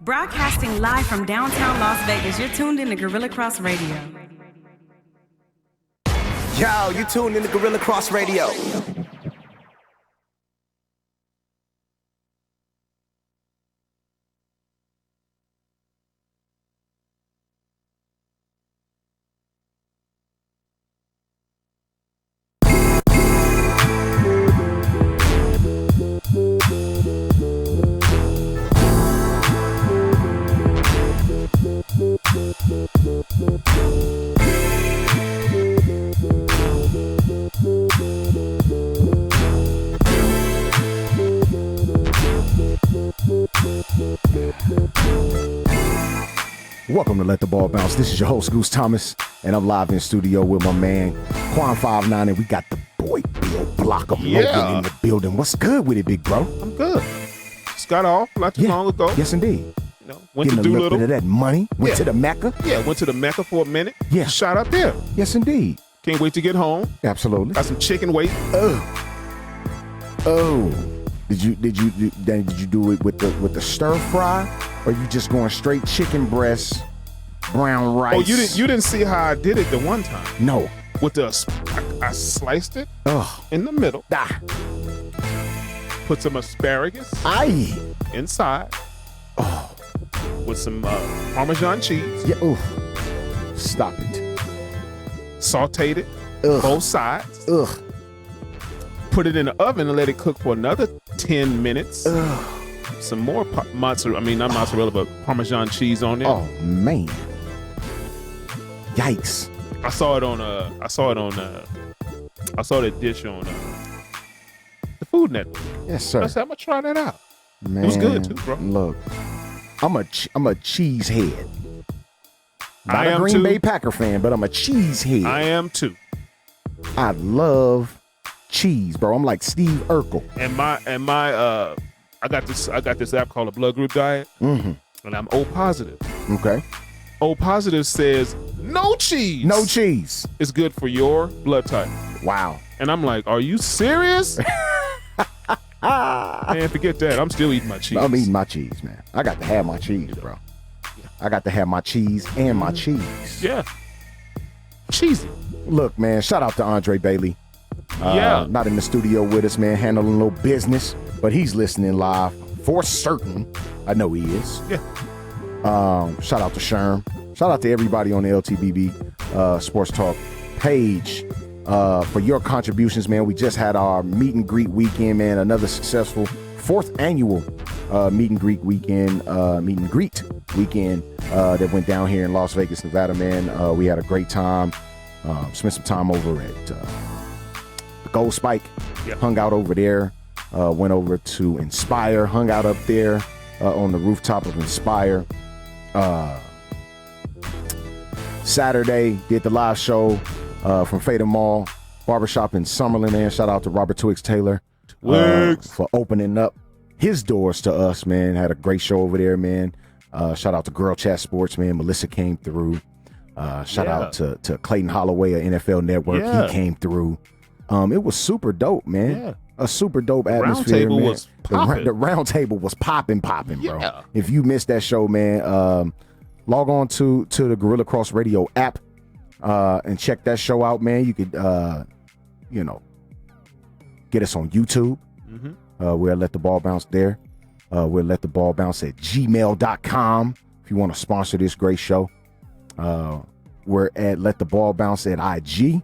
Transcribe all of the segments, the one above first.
Broadcasting live from downtown Las Vegas, you're tuned in to Guerilla Cross Radio. Yo, you tuned in to Guerilla Cross Radio. Welcome to Let the Ball Bounce. This is your host, Goose Thomas, and I'm live in studio with my man, Quan59, and we got the boy Bill Blocker Logan in the building. What's good with it, big bro? I'm good. Just got off not too long ago. Yes, indeed. You know, went Getting to a do little bit of that money. Went to the Mecca. Yeah, went to the Mecca for a minute. Yeah. Shot up there. Yes, indeed. Can't wait to get home. Absolutely. Got some chicken weight. Oh. Did you do it with the stir fry, or you just going straight chicken breast, brown rice? Oh, you didn't see how I did it the one time. No. With I sliced it in the middle. Put some asparagus inside. Oh. With some Parmesan cheese. Yeah. Oof. Stop it. Sauteed it. Both sides. Put it in the oven and let it cook for another 10 minutes. Some more mozzarella, not mozzarella, but Parmesan cheese on there. Oh man. Yikes. I saw that dish on the Food Network. Yes, sir. I said, I'm gonna try that out. Man, it was good too, bro. Look, I'm a cheese head. Not I a am Green too. Bay Packer fan, but I'm a cheese head. I am too. I love cheese, bro. I'm like Steve Urkel. And I got this app called a Blood Group Diet, and I'm O positive. Okay. O positive says no cheese. No cheese. It's good for your blood type. Wow. And I'm like, are you serious? Man, forget that. I'm still eating my cheese. I'm eating my cheese, man. I got to have my cheese, bro. I got to have my cheese and my cheese. Yeah. Cheesy. Look, man, shout out to Andre Bailey. Not in the studio with us, man, handling a little business, but he's listening live for certain. I know he is. Yeah. Shout out to Sherm. Shout out to everybody on the LTBB Sports Talk page for your contributions, man. We just had our meet and greet weekend, man. Another successful 4th annual meet and greet weekend that went down here in Las Vegas, Nevada, man. We had a great time. Spent some time over at the Gold Spike. Yep. Hung out over there. Went over to Inspire. Hung out up there on the rooftop of Inspire. Saturday, did the live show from Fader Mall Barbershop in Summerlin, man. Shout out to Robert Twiggs Taylor for opening up his doors to us, man. Had a great show over there, man. Shout out to Girl Chat Sports, man. Melissa came through. Shout out to Clayton Holloway of NFL Network. Yeah. He came through. It was super dope, man. Yeah. A super dope atmosphere, round table man. was popping. The round table was popping, bro. Yeah. If you missed that show, man, log on to the Guerilla Cross Radio app and check that show out, man. You could, get us on YouTube. We'll Let the Ball Bounce there. We'll Let the Ball Bounce at gmail.com if you want to sponsor this great show. We're at Let the Ball Bounce at IG.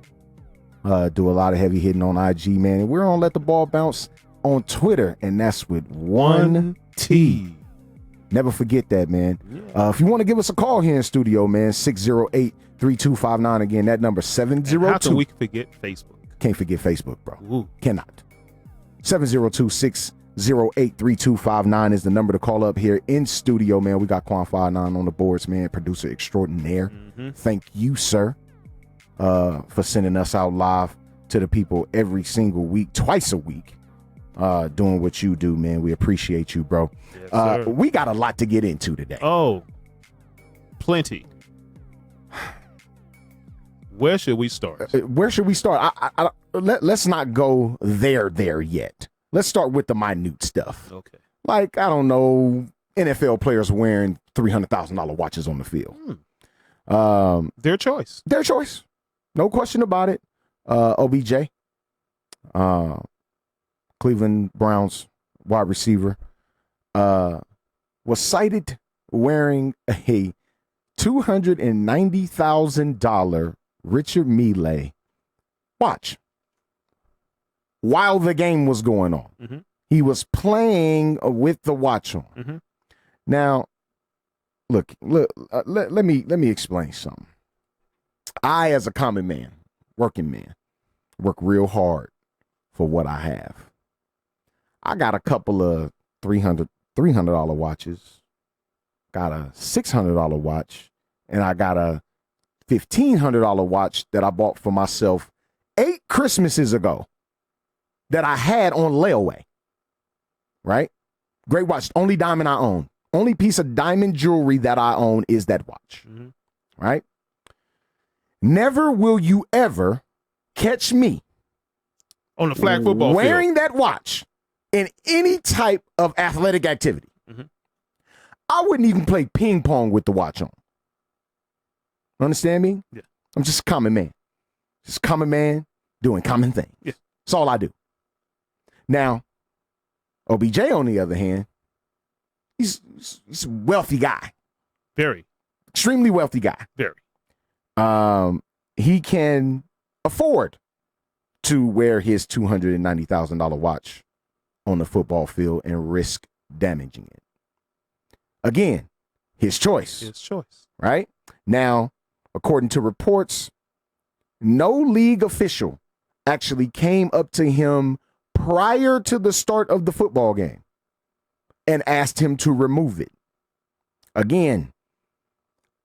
Do a lot of heavy hitting on IG, man. And we're on Let the Ball Bounce on Twitter, and that's with one T. Never forget that, man. Yeah. If you want to give us a call here in studio, man, 608-3259. Again, that number 702. How can we forget Facebook? Can't forget Facebook, bro. Ooh. Cannot. 702-608-3259 is the number to call up here in studio, man. We got Quan59 on the boards, man. Producer extraordinaire. Thank you, sir, for sending us out live to the people every single week, twice a week, doing what you do, man. We appreciate you, bro. Yes, we got a lot to get into today. Oh, plenty. Where should we start? Let's not go there yet. Let's start with the minute stuff. Okay. Like, I don't know, NFL players wearing $300,000 watches on the field. Their choice. Their choice. No question about it. OBJ, Cleveland Browns wide receiver, was cited wearing a $290,000 Richard Mille watch while the game was going on. Mm-hmm. He was playing with the watch on. Mm-hmm. Now, look. Let me explain something. I, as a common man, working man, work real hard for what I have. I got a couple of $300 watches, got a $600 watch, and I got a $1,500 watch that I bought for myself 8 Christmases ago that I had on layaway. Right? Great watch. Only diamond I own. Only piece of diamond jewelry that I own is that watch. Mm-hmm. Right? Never will you ever catch me On the flag football wearing field. that watch in any type of athletic activity. Mm-hmm. I wouldn't even play ping pong with the watch on. Understand me? Yeah. I'm just a common man. Just a common man doing common things. Yeah. That's all I do. Now, OBJ, on the other hand, he's a wealthy guy. Very. Extremely wealthy guy. Very. He can afford to wear his $290,000 watch on the football field and risk damaging it. Again, his choice. His choice. Right? Now, according to reports, no league official actually came up to him prior to the start of the football game and asked him to remove it. Again,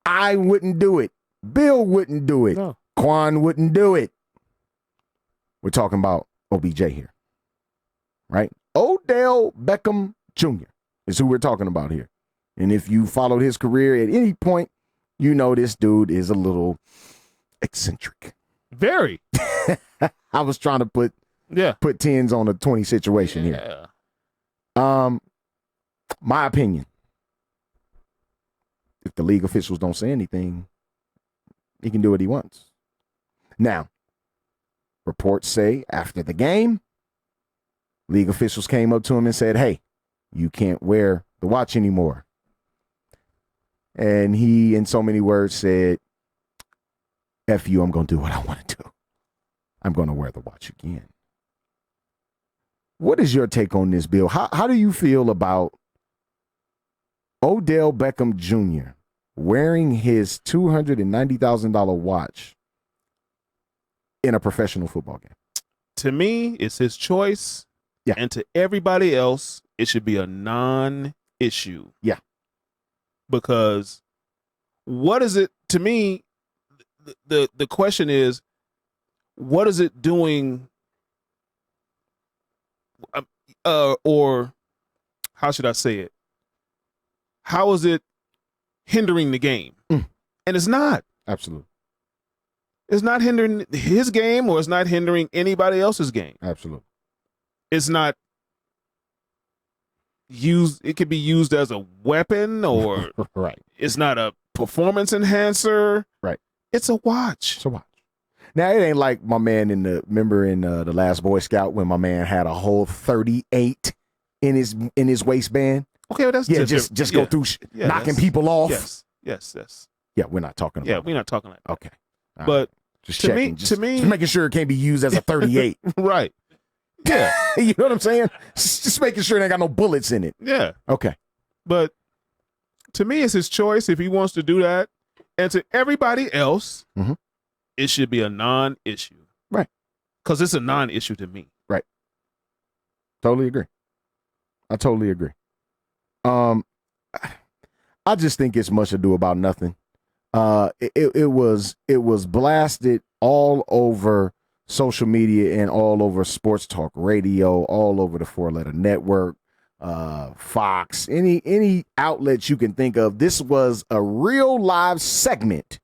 I wouldn't do it. Bill wouldn't do it. No. Quan wouldn't do it. We're talking about OBJ here, right? Odell Beckham Jr. is who we're talking about here. And if you followed his career at any point, you know this dude is a little eccentric. Very. I was trying to put 10s on a 20 situation here. My opinion, if the league officials don't say anything, he can do what he wants. Now, reports say after the game, league officials came up to him and said, hey, you can't wear the watch anymore. And he, in so many words, said, F you, I'm going to do what I want to do. I'm going to wear the watch again. What is your take on this, Bill? How do you feel about Odell Beckham Jr. wearing his $290,000 watch in a professional football game? To me, it's his choice. Yeah. And to everybody else, it should be a non-issue. Yeah. Because what is it, to me, the question is, what is it doing, or how should I say it? How is it hindering the game? And it's not. Absolutely. It's not hindering his game, or it's not hindering anybody else's game. Absolutely. It's not used. It could be used as a weapon, or right. It's not a performance enhancer. Right. It's a watch. It's a watch. Now, it ain't like my man remember in the Last Boy Scout when my man had a whole 38 in his waistband. Okay, well, that's just go through knocking people off. Yes. Yeah, we're not talking about. Yeah, we're not talking like that. Okay, all but right. Just checking. to me, just making sure it can't be used as a 38. Right. Yeah. You know what I'm saying? Just making sure it ain't got no bullets in it. Yeah. Okay. But to me, it's his choice if he wants to do that. And to everybody else, it should be a non-issue. Right. Because it's a non-issue to me. Right. Totally agree. I totally agree. I just think it's much ado about nothing. It was blasted all over social media and all over sports talk radio, all over the 4-letter network, Fox, any outlets you can think of. This was a real live segment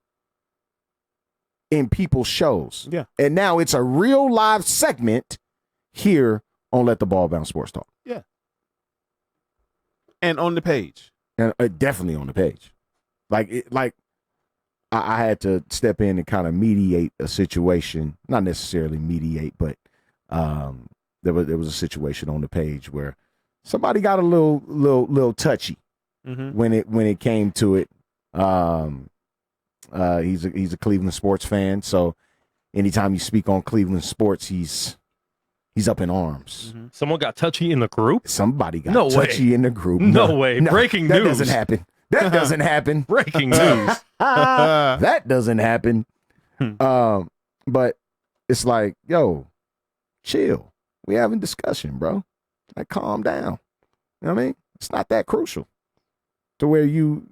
in people's shows. Yeah. And now it's a real live segment here on Let the Ball Bounce Sports Talk. Yeah. And on the page. and definitely on the page. I had to step in and kind of mediate a situation, not necessarily mediate, but there was a situation on the page where somebody got a little touchy when it came to it. He's a Cleveland sports fan, so anytime you speak on Cleveland sports, he's up in arms. Someone got touchy in the group? Somebody got touchy in the group. No way. Breaking news. That doesn't happen. That doesn't happen. Breaking news. That doesn't happen. But it's like, yo, chill. We having discussion, bro. Like, calm down. You know what I mean? It's not that crucial to where you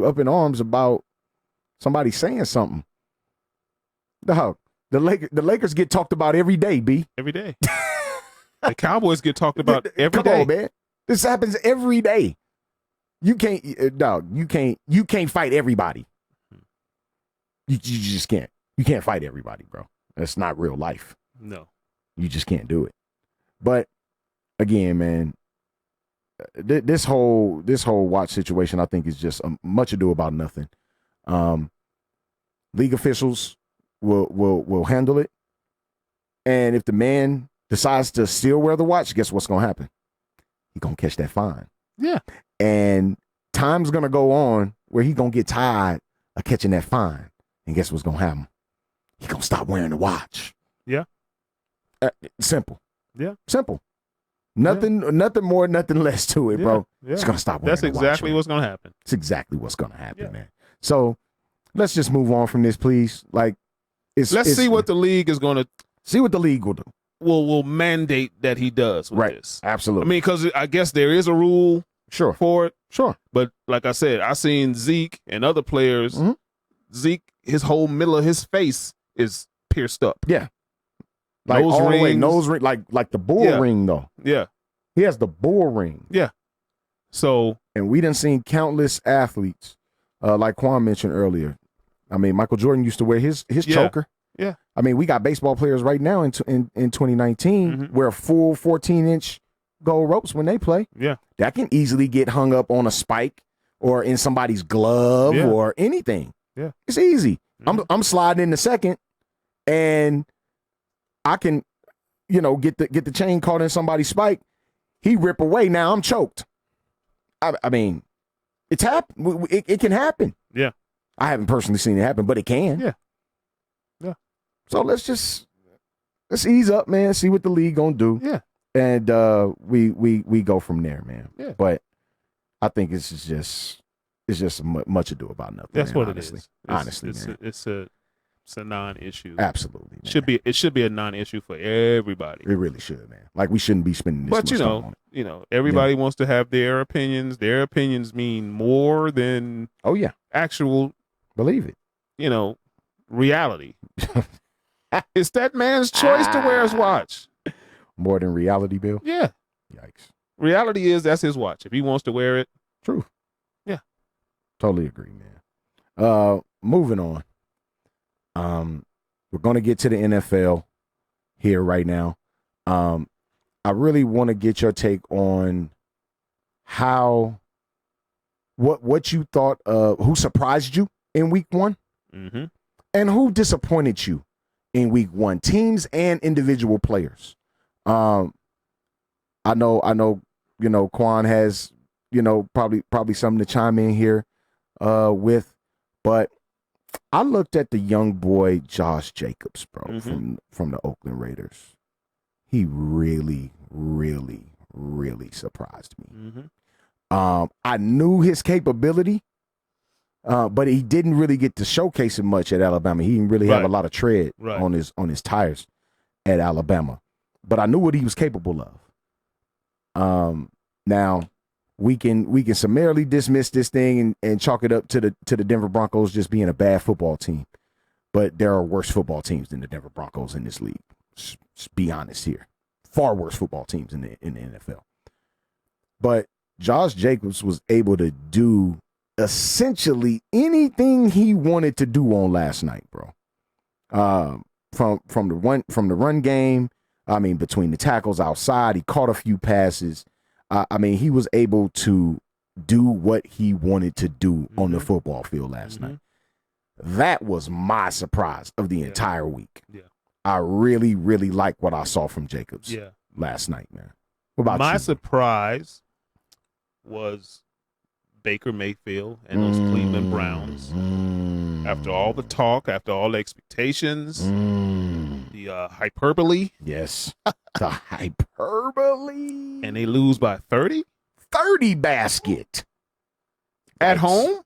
up in arms about somebody saying something. Dog, the Lakers get talked about every day, B. Every day. The Cowboys get talked about every day. Come on, man. This happens every day. You can't, dog. You can't fight everybody. You just can't. You can't fight everybody, bro. That's not real life. No, you just can't do it. But again, man, this whole watch situation, I think, is just much ado about nothing. League officials will handle it, and if the man decides to still wear the watch, guess what's gonna happen? He's gonna catch that fine. Yeah. And time's going to go on where he's going to get tired of catching that fine. And guess what's going to happen? He's going to stop wearing the watch. Yeah. Simple. Yeah. Simple. Nothing more, nothing less to it, bro. Yeah. He's going to stop wearing That's the watch. exactly what's going to happen. It's exactly what's going to happen, man. So let's just move on from this, please. Like, let's see what the league is going to. See what the league will do. Will mandate that he does with this. Absolutely. I mean, because I guess there is a rule. Sure. For it. Sure. But like I said, I seen Zeke and other players. Mm-hmm. Zeke, his whole middle of his face is pierced up. Yeah. Like nose all rings. the way, nose ring, like the bull ring, though. Yeah. He has the bull ring. Yeah. So. And we done seen countless athletes, like Quan mentioned earlier. I mean, Michael Jordan used to wear his choker. Yeah. I mean, we got baseball players right now in 2019 wear full 14-inch gold ropes when they play. Yeah. That can easily get hung up on a spike or in somebody's glove or anything. Yeah. It's easy. I'm sliding in the second and I can, get the chain caught in somebody's spike. He rip away. Now I'm choked. I mean, it's happened. It can happen. Yeah. I haven't personally seen it happen, but it can. Yeah. Yeah. So let's ease up, man. See what the league gonna do. Yeah. And we go from there, man. Yeah. But I think it's just much ado about nothing. That's man, what honestly. it is. Honestly, man. It's a non-issue. Absolutely. Man. It should be a non-issue for everybody. It really should, man. Like we shouldn't be spending this much time on it. Everybody wants to have their opinions. Their opinions mean more than actual. Believe it. Reality. It's that man's choice to wear his watch. More than reality, Bill? Yeah. Yikes. Reality is that's his watch. If he wants to wear it. True. Yeah. Totally agree, man. Moving on. We're going to get to the NFL here right now. I really want to get your take on what you thought of, who surprised you in week one and who disappointed you in week one, teams and individual players. I know, Quan has, probably something to chime in here with, but I looked at the young boy Josh Jacobs, bro, from the Oakland Raiders. He really, really, really surprised me. I knew his capability, but he didn't really get to showcase it much at Alabama. He didn't really have a lot of tread on his tires at Alabama. But I knew what he was capable of. Now we can summarily dismiss this thing and chalk it up to the Denver Broncos just being a bad football team. But there are worse football teams than the Denver Broncos in this league. Just be honest here. Far worse football teams in the NFL. But Josh Jacobs was able to do essentially anything he wanted to do on last night, bro. From the run game. I mean, between the tackles outside, he caught a few passes. I mean, he was able to do what he wanted to do on the football field last night. That was my surprise of the entire week. Yeah. I really, really like what I saw from Jacobs last night, man. What about My you? surprise was Baker Mayfield and those Cleveland Browns. After all the talk, after all the expectations, the hyperbole. Yes. The hyperbole. And they lose by 30? 30 basket. At Yikes. home?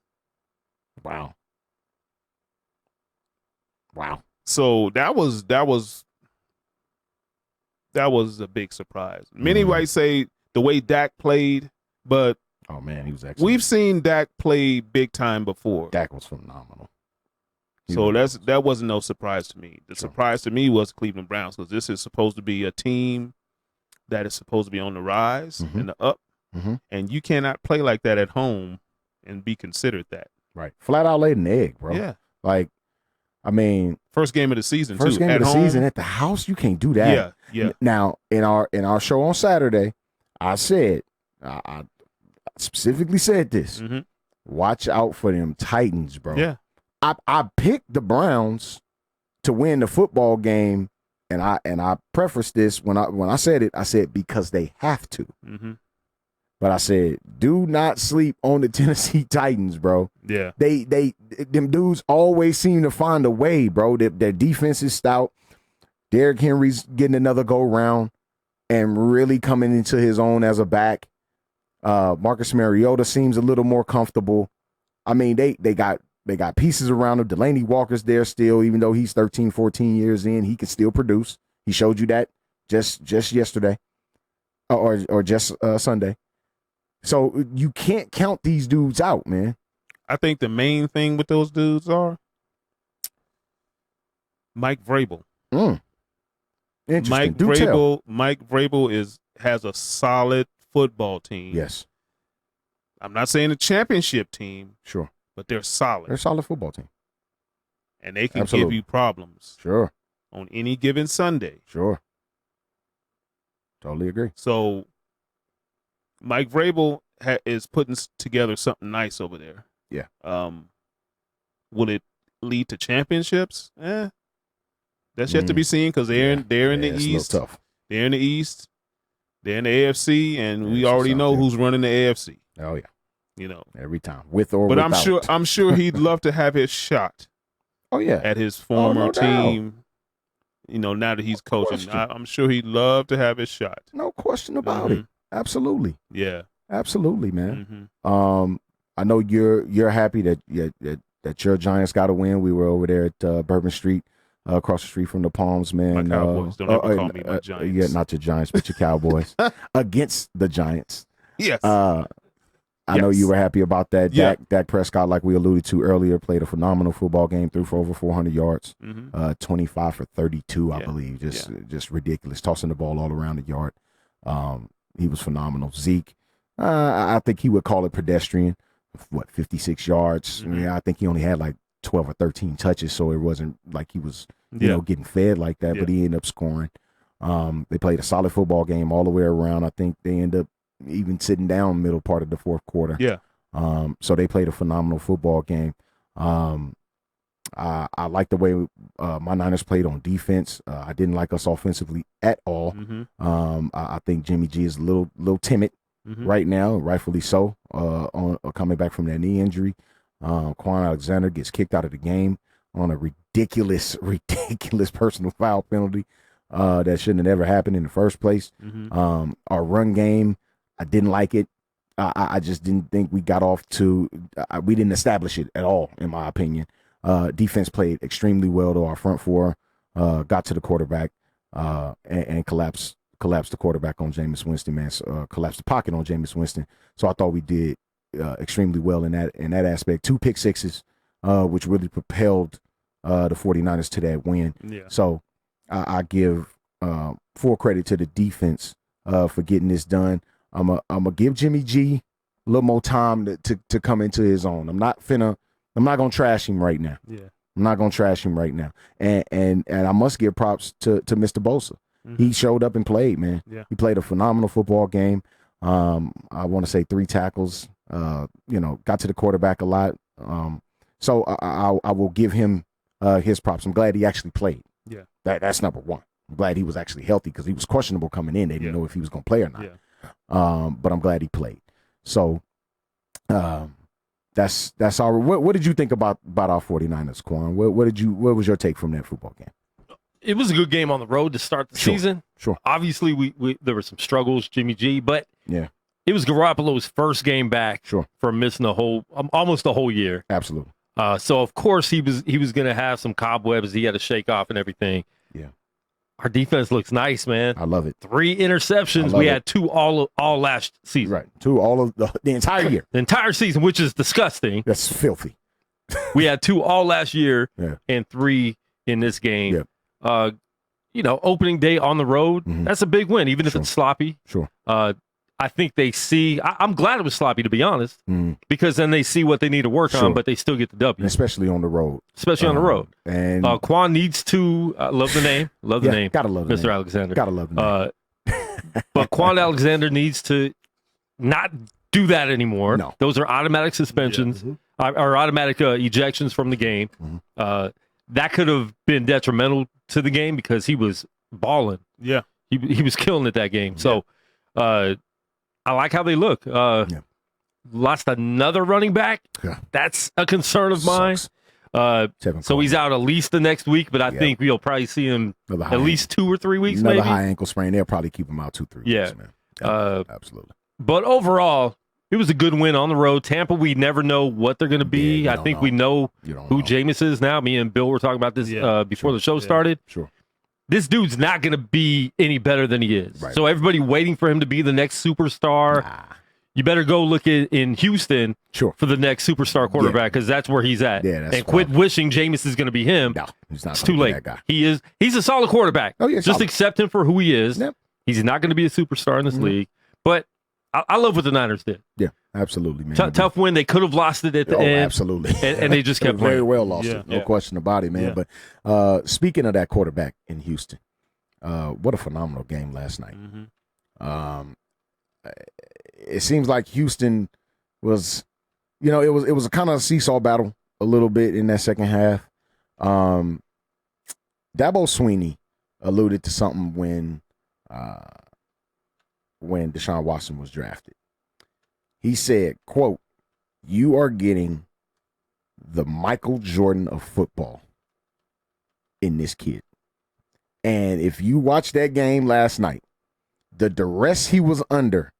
Wow. So that was a big surprise. Many might say the way Dak played, but Oh, man, he was excellent. we've seen Dak play big time before. Dak was phenomenal. So that wasn't no surprise to me. The surprise to me was Cleveland Browns, because this is supposed to be a team that is supposed to be on the rise and the up, and you cannot play like that at home and be considered that. Right. Flat out laid an egg, bro. Yeah. Like, I mean, First game of the season, first too. game at of the home. season at the house, you can't do that. Yeah. Now, in our show on Saturday, I said, I specifically said this. Watch out for them Titans, bro. Yeah. I picked the Browns to win the football game, and I prefaced this when I said it. I said because they have to. But I said, do not sleep on the Tennessee Titans, bro. Yeah. Them dudes always seem to find a way, bro. Their defense is stout. Derrick Henry's getting another go round and really coming into his own as a back. Marcus Mariota seems a little more comfortable. I mean, they got pieces around him. Delaney Walker's there still, even though he's 13, 14 years in, he can still produce. He showed you that just yesterday or just Sunday. So you can't count these dudes out, man. I think the main thing with those dudes are Mike Vrabel. Interesting. Do tell. Mike Vrabel has a solid football team. Yes. I'm not saying a championship team, Sure. but they're solid. They're a solid football team. And they can Absolutely. give you problems Sure. on any given Sunday. Sure. Totally agree. So Mike Vrabel is putting together something nice over there. Yeah. Will it lead to championships? That's yet to be seen, because they're in the it's East. a little tough. They're in the East. They're in the AFC, and we it's already out know there. who's running the AFC. Oh, yeah. You know. Every time. With or But without. I'm sure he'd love to have his shot Oh, yeah. at his former no doubt. team. You know, now that he's coaching, question. I'm sure he'd love to have his shot. No question about it. Absolutely. Yeah. Absolutely, man. I know you're happy that your Giants got a win. We were over there at Bourbon Street, across the street from the Palms, man. My Cowboys. Don't ever call me my Giants. Yeah, not your Giants, but your Cowboys against the Giants. Yes. I know you were happy about that. Yeah. Dak Prescott, like we alluded to earlier, played a phenomenal football game, threw for over 400 yards, 25 for 32, I believe. Just ridiculous, tossing the ball all around the yard. He was phenomenal. Zeke, I think he would call it pedestrian. 56 yards? I think he only had like 12 or 13 touches, so it wasn't like he was, you know, getting fed like that, but he ended up scoring. They played a solid football game all the way around. I think they ended up even sitting down middle part of the fourth quarter. Yeah. So they played a phenomenal football game. I like the way my Niners played on defense. I didn't like us offensively at all. I think Jimmy G is a little timid right now, rightfully so, on coming back from that knee injury. Quan Alexander gets kicked out of the game on a ridiculous personal foul penalty that shouldn't have ever happened in the first place. Our run game, I didn't like it. I just didn't think we got off to we didn't establish it at all, in my opinion. Defense played extremely well, though. Our front four got to the quarterback and collapsed the quarterback on Jameis Winston, man. Collapsed the pocket on Jameis Winston. So I thought we did extremely well in that aspect. 2 pick sixes, which really propelled the 49ers to that win. Yeah. So I give full credit to the defense for getting this done. I'm gonna give Jimmy G a little more time to come into his own. I'm not gonna trash him right now. Yeah. I'm not gonna trash him right now. And I must give props to Mr. Bosa. He showed up and played, man. Yeah. He played a phenomenal football game. I want to say 3 tackles, got to the quarterback a lot. So I will give him his props. I'm glad he actually played. Yeah. That's number one. I'm glad he was actually healthy because he was questionable coming in. They didn't know if he was going to play or not. Yeah. But I'm glad he played. So that's our. What did you think about our 49ers, Quan? What was your take from that football game? It was a good game on the road to start the season. Sure. Obviously, we there were some struggles, Jimmy G, but Yeah. it was Garoppolo's first game back from missing almost the whole year. Absolutely. So of course he was going to have some cobwebs he had to shake off and everything. Yeah. Our defense looks nice, man. I love it. 3 interceptions. We had 2 all last season. Right. 2 all of the entire year. The entire season, which is disgusting. That's filthy. We had 2 all last year Yeah. and 3 in this game. Yeah. Opening day on the road, that's a big win, even if it's sloppy. Sure. I think they see. I'm glad it was sloppy, to be honest, because then they see what they need to work on, but they still get the W. Especially on the road. On the road. And Quan needs to love the name. Love the name. Gotta love the Mr. name. Alexander. Gotta love the name. But Quan Alexander needs to not do that anymore. No. Those are automatic suspensions or automatic ejections from the game. That could have been detrimental to the game because he was balling. Yeah. He was killing it that game. So I like how they look. Lost another running back. Yeah. That's a concern of mine. So he's out at least the next week, but I think we'll probably see him at least 2 or 3 weeks, another maybe. high ankle sprain. They'll probably keep him out 2-3 weeks, man. Absolutely. But overall, it was a good win on the road. Tampa, we never know what they're going to be. Yeah, I think we know who Jameis is now. Me and Bill were talking about this before the show started. Sure. This dude's not going to be any better than he is. Right. So everybody waiting for him to be the next superstar. You better go look in Houston for the next superstar quarterback because that's where he's at. Yeah, that's and quit wishing Jameis is going to be him. No, he's not. It's too late. That guy. He's a solid quarterback. Oh, yeah, just solid. accept him for who he is. Yep. He's not going to be a superstar in this league. But I love what the Niners did. Yeah, absolutely, man. Tough win. They could have lost it at the end. Absolutely. And they just kept very playing. well lost it. No question about it, man. But speaking of that quarterback in Houston, what a phenomenal game last night. It seems like Houston was, it was a kind of a seesaw battle a little bit in that second half. Dabo Swinney alluded to something when Deshaun Watson was drafted. He said, quote, "You are getting the Michael Jordan of football in this kid." And if you watch that game last night, the duress he was under,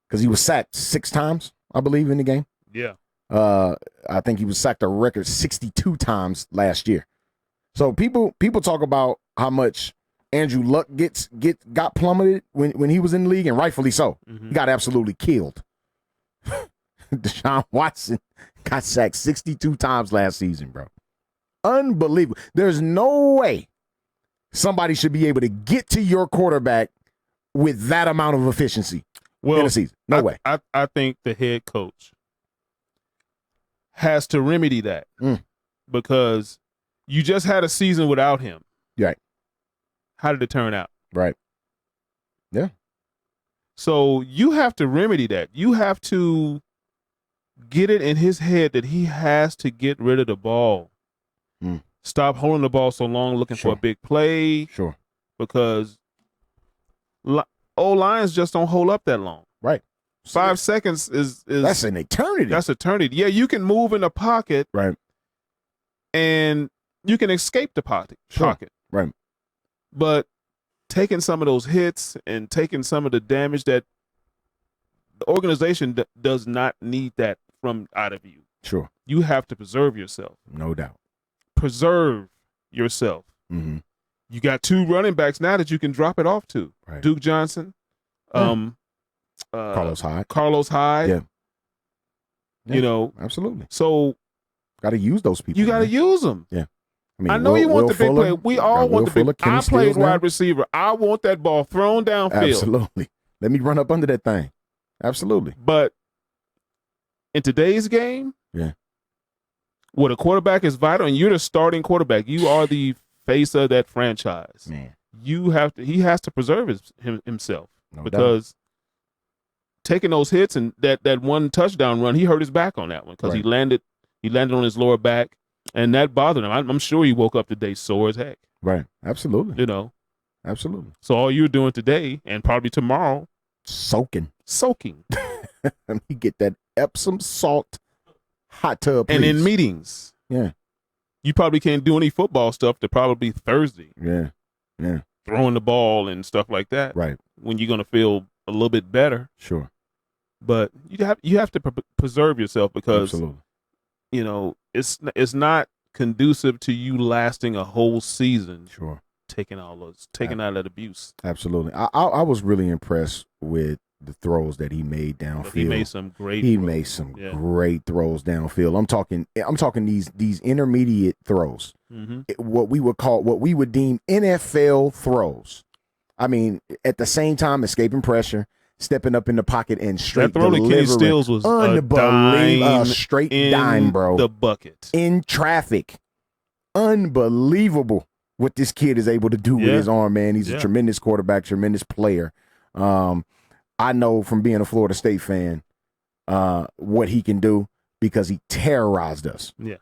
because he was sacked 6 times, I believe, in the game. Yeah. I think he was sacked a record 62 times last year. So people talk about how much Andrew Luck got plummeted when he was in the league, and rightfully so. He got absolutely killed. Deshaun Watson got sacked 62 times last season, bro. Unbelievable. There's no way somebody should be able to get to your quarterback with that amount of efficiency in a season. No way. I think the head coach has to remedy that because you just had a season without him. Right. How did it turn out? Right. Yeah. So you have to remedy that. You have to get it in his head that he has to get rid of the ball. Stop holding the ball so long looking for a big play. Sure. Because old Lions just don't hold up that long. Right. 5 seconds is that's an eternity. That's eternity. Yeah, you can move in the pocket. Right. And you can escape the pocket. Right. But taking some of those hits and taking some of the damage that the organization does not need that from out of you. Sure. You have to preserve yourself. No doubt. Preserve yourself. Mm-hmm. You got 2 running backs now that you can drop it off to. Right. Duke Johnson, Carlos Hyde. Yeah. Absolutely. So got to use those people. You got to use them. Yeah. I know you want the big play. We all want the big. I played wide receiver. I want that ball thrown downfield. Absolutely. Let me run up under that thing. Absolutely. But in today's game, where the quarterback is vital and you're the starting quarterback, you are the face of that franchise. Man, he has to preserve himself because taking those hits and that one touchdown run, he hurt his back on that one because he landed on his lower back, and that bothered him. I'm sure he woke up today sore as heck. Right. Absolutely. You know. Absolutely. So all you're doing today and probably tomorrow, soaking. Let me get that Epsom salt hot tub, please. And in meetings. Yeah. You probably can't do any football stuff to probably Thursday. Yeah. Yeah. Throwing the ball and stuff like that. Right. When you're going to feel a little bit better. Sure. But you have to preserve yourself because, absolutely, you know, it's not conducive to you lasting a whole season. Sure. Taking out that abuse. Absolutely. I was really impressed with the throws that he made downfield. He made some great great throws downfield. I'm talking these intermediate throws. Mm-hmm. What we would deem NFL throws. I mean, at the same time, escaping pressure, stepping up in the pocket and straight that throw to Kenny Stills was unbelievable. Straight dime, bro. The bucket. In traffic. Unbelievable what this kid is able to do with his arm, man. He's a tremendous quarterback, tremendous player. I know from being a Florida State fan what he can do because he terrorized us. Yeah.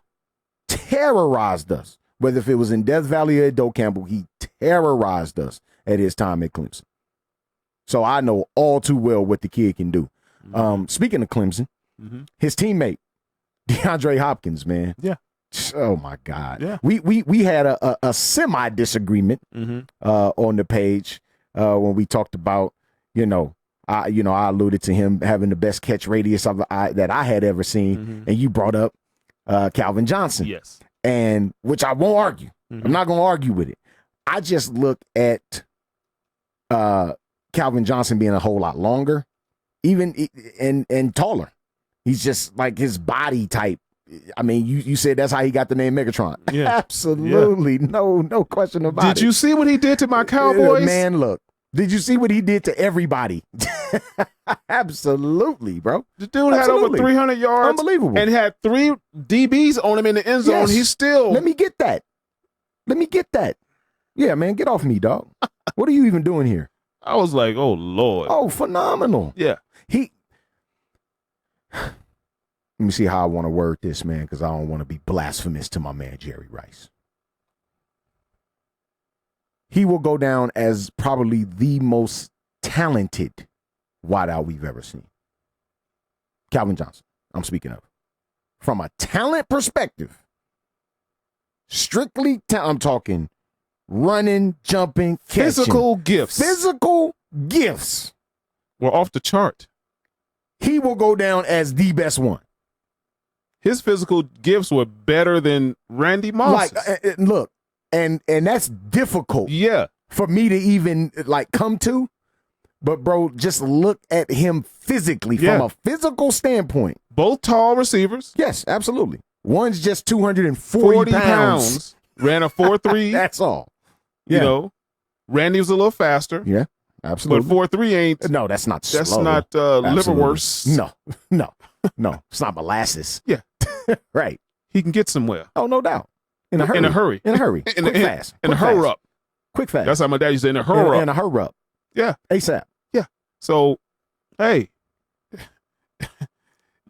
Terrorized us. Whether if it was in Death Valley or at Doak Campbell, he terrorized us at his time at Clemson. So I know all too well what the kid can do. Mm-hmm. Speaking of Clemson, his teammate, DeAndre Hopkins, man. Yeah. Oh my God. Yeah. We had a semi disagreement on the page when we talked about, I alluded to him having the best catch radius that I had ever seen, and you brought up Calvin Johnson. Yes. And which I won't argue. I'm not going to argue with it. I just look at Calvin Johnson being a whole lot longer, even and taller. He's just like his body type. I mean, you said that's how he got the name Megatron. Yeah. Absolutely. Yeah. No question about it. Did you see what he did to my Cowboys? Man, look. Did you see what he did to everybody? Absolutely, bro. The dude had over 300 yards. Unbelievable. And had 3 DBs on him in the end zone. Yes. He's still. Let me get that. Yeah, man, get off me, dog. What are you even doing here? I was like, oh, Lord. Oh, phenomenal. Yeah. Let me see how I want to word this, man, because I don't want to be blasphemous to my man, Jerry Rice. He will go down as probably the most talented wideout we've ever seen. Calvin Johnson, I'm speaking of. From a talent perspective, strictly, I'm talking running, jumping, catching. Physical gifts. Physical gifts. Were off the chart. He will go down as the best one. His physical gifts were better than Randy Moss. Look, and that's difficult. Yeah. For me to even come to. But bro, just look at him physically from a physical standpoint. Both tall receivers. Yes, absolutely. One's just 240 pounds. Ran a 4.3. That's all. Yeah. You know, Randy was a little faster. Yeah, absolutely. But 4.3 ain't. No, that's not slow. That's not liverwurst. No. It's not molasses. Yeah. Right. He can get somewhere. Oh, no doubt. In a hurry. Quick, fast. In a hurry up. Quick, fast. That's how my dad used to say, in a hurry up. In a hurry up. Yeah. ASAP. Yeah. So, hey,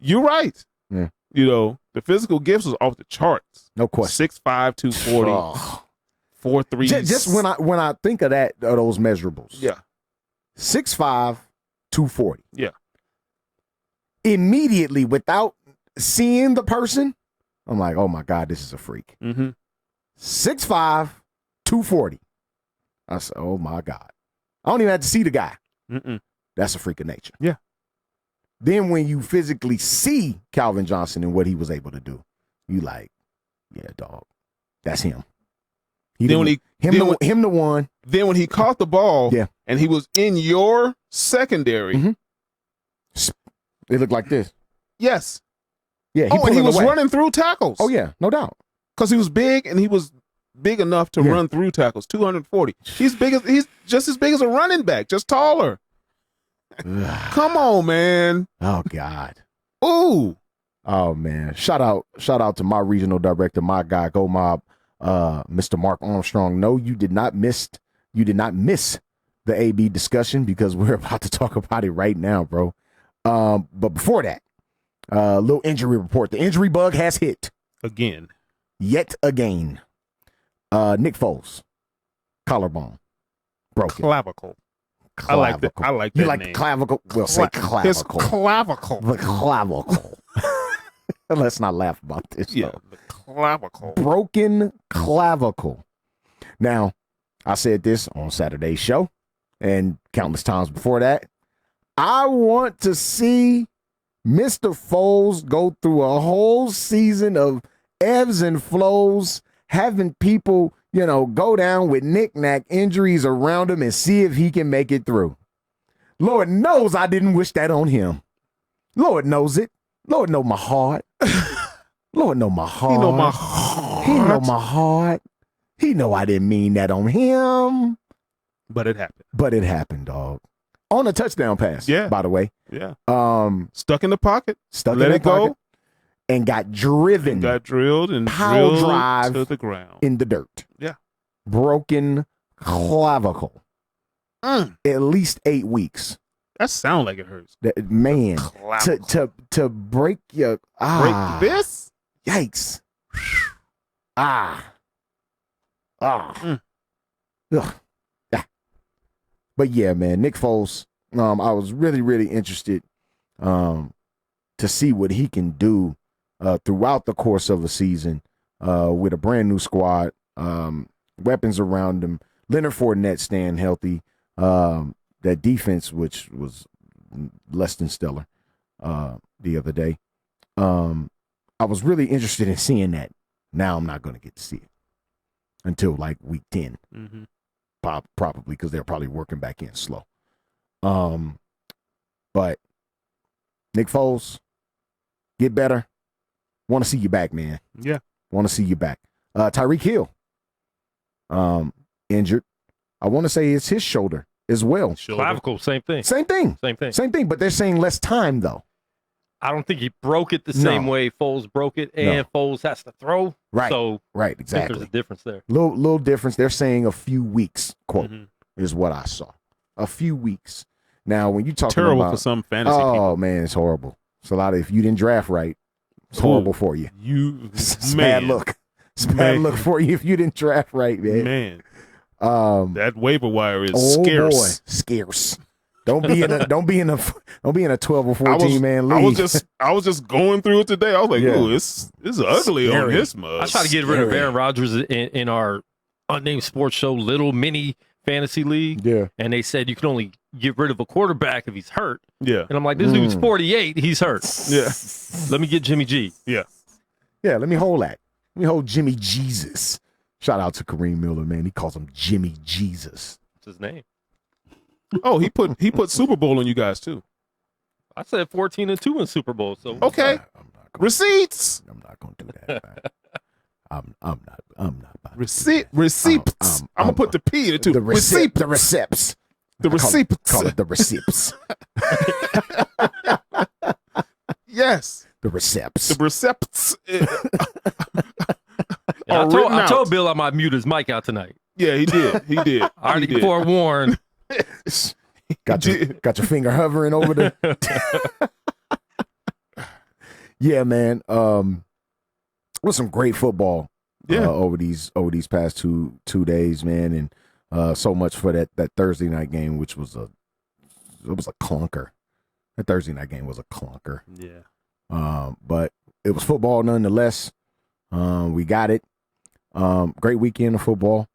you're right. Yeah. The physical gifts was off the charts. No question. 6'5", 240, 4.3. Just when I think of those measurables. Yeah. 6'5", 240. Yeah. Immediately, without seeing the person, I'm like, oh my God, this is a freak. 6'5", 240. I said, oh my God. I don't even have to see the guy. That's a freak of nature. Yeah. Then when you physically see Calvin Johnson and what he was able to do, you like, yeah, dog, that's him. Him the one. Then when he caught the ball, and he was in your secondary, it looked like this. Yes. Yeah. And he was running through tackles. Oh yeah, no doubt. Because he was big, and he was big enough to run through tackles. 240. He's just as big as a running back, just taller. Come on, man. Oh God. Ooh. Oh man. Shout out to my regional director, my guy, Go Mob, Mr. Mark Armstrong. No, you did not miss the AB discussion because we're about to talk about it right now, bro. But before that, little injury report. The injury bug has hit Again. yet again. Nick Foles, collarbone broken. Clavicle. I like that. I like that You like name. clavicle? We'll say His clavicle. clavicle. The clavicle. Let's not laugh about this. Yeah, Though. the clavicle. Broken clavicle. Now, I said this on Saturday's show and countless times before that. I want to see Mr. Foles go through a whole season of ebbs and flows, having people, go down with knick-knack injuries around him and see if he can make it through. Lord knows I didn't wish that on him. Lord knows it. Lord know my heart. Lord know my heart. He know my heart. He know my heart. He know I didn't mean that on him. But it happened. But it happened, dog. On a touchdown pass, Yeah. by the way. Yeah. Stuck in the pocket. Stuck Let in it the pocket. go. And got driven And got drilled and Power drilled drive to the ground. in the dirt. Yeah. Broken clavicle. At least 8 weeks. That sound like it hurts. Man, Clavicle. to break your Break this? Yikes. Ugh. Yeah. But yeah, man, Nick Foles, I was really, really interested to see what he can do throughout the course of a season with a brand new squad, weapons around him, Leonard Fournette staying healthy, that defense, which was less than stellar the other day. I was really interested in seeing that. Now I'm not going to get to see it until like week 10. Mm-hmm. Probably because they're probably working back in slow. But Nick Foles, get better. Want to see you back, man. Yeah. Want to see you back. Tyreek Hill, injured. I want to say it's his shoulder as well. Clavicle, same thing. Same thing. Same thing, but they're saying less time, though. I don't think he broke it the same way Foles broke it, and Foles has to throw. Right. So right, I think exactly. there's a difference there. Little difference. They're saying a few weeks, quote, is what I saw. A few weeks. Now, when you talk Terrible about, for some fantasy people. Oh, man, it's horrible. It's a lot of, if you didn't draft right, it's horrible for you. It's bad look. It's bad look for you if you didn't draft right, man. That waiver wire is scarce. Boy, scarce. Don't be in a 12 or 14 man league. I was just going through it today. I was like, Yeah. ooh, it's ugly on this mug. I try to get rid of Aaron Rodgers in our unnamed sports show, little mini fantasy league. Yeah. And they said you can only get rid of a quarterback if he's hurt. Yeah. And I'm like, this dude's 48. He's hurt. Yeah. Let me get Jimmy G. Yeah. Yeah, let me hold that. Let me hold Jimmy Jesus. Shout out to Kareem Miller, man. He calls him Jimmy Jesus. That's his name. Oh, he put Super Bowl on you guys too. I said 14-2 in Super Bowl. So okay, receipts. I'm not gonna do that. Man. I'm not about receipts. I'm gonna put the P in it too. The receipts. The receipts. The receipts. Call it the receipts. Yes. The receipts. The receipts. I told Bill I might mute his mic out tonight. Yeah, he did. He did. I already forewarned. Got your finger hovering over the. Yeah, man. Was some great football. Over these past two days, man, and so much for that Thursday night game, which was a clunker. That Thursday night game was a clunker. Yeah. But it was football nonetheless. We got it. Great weekend of football.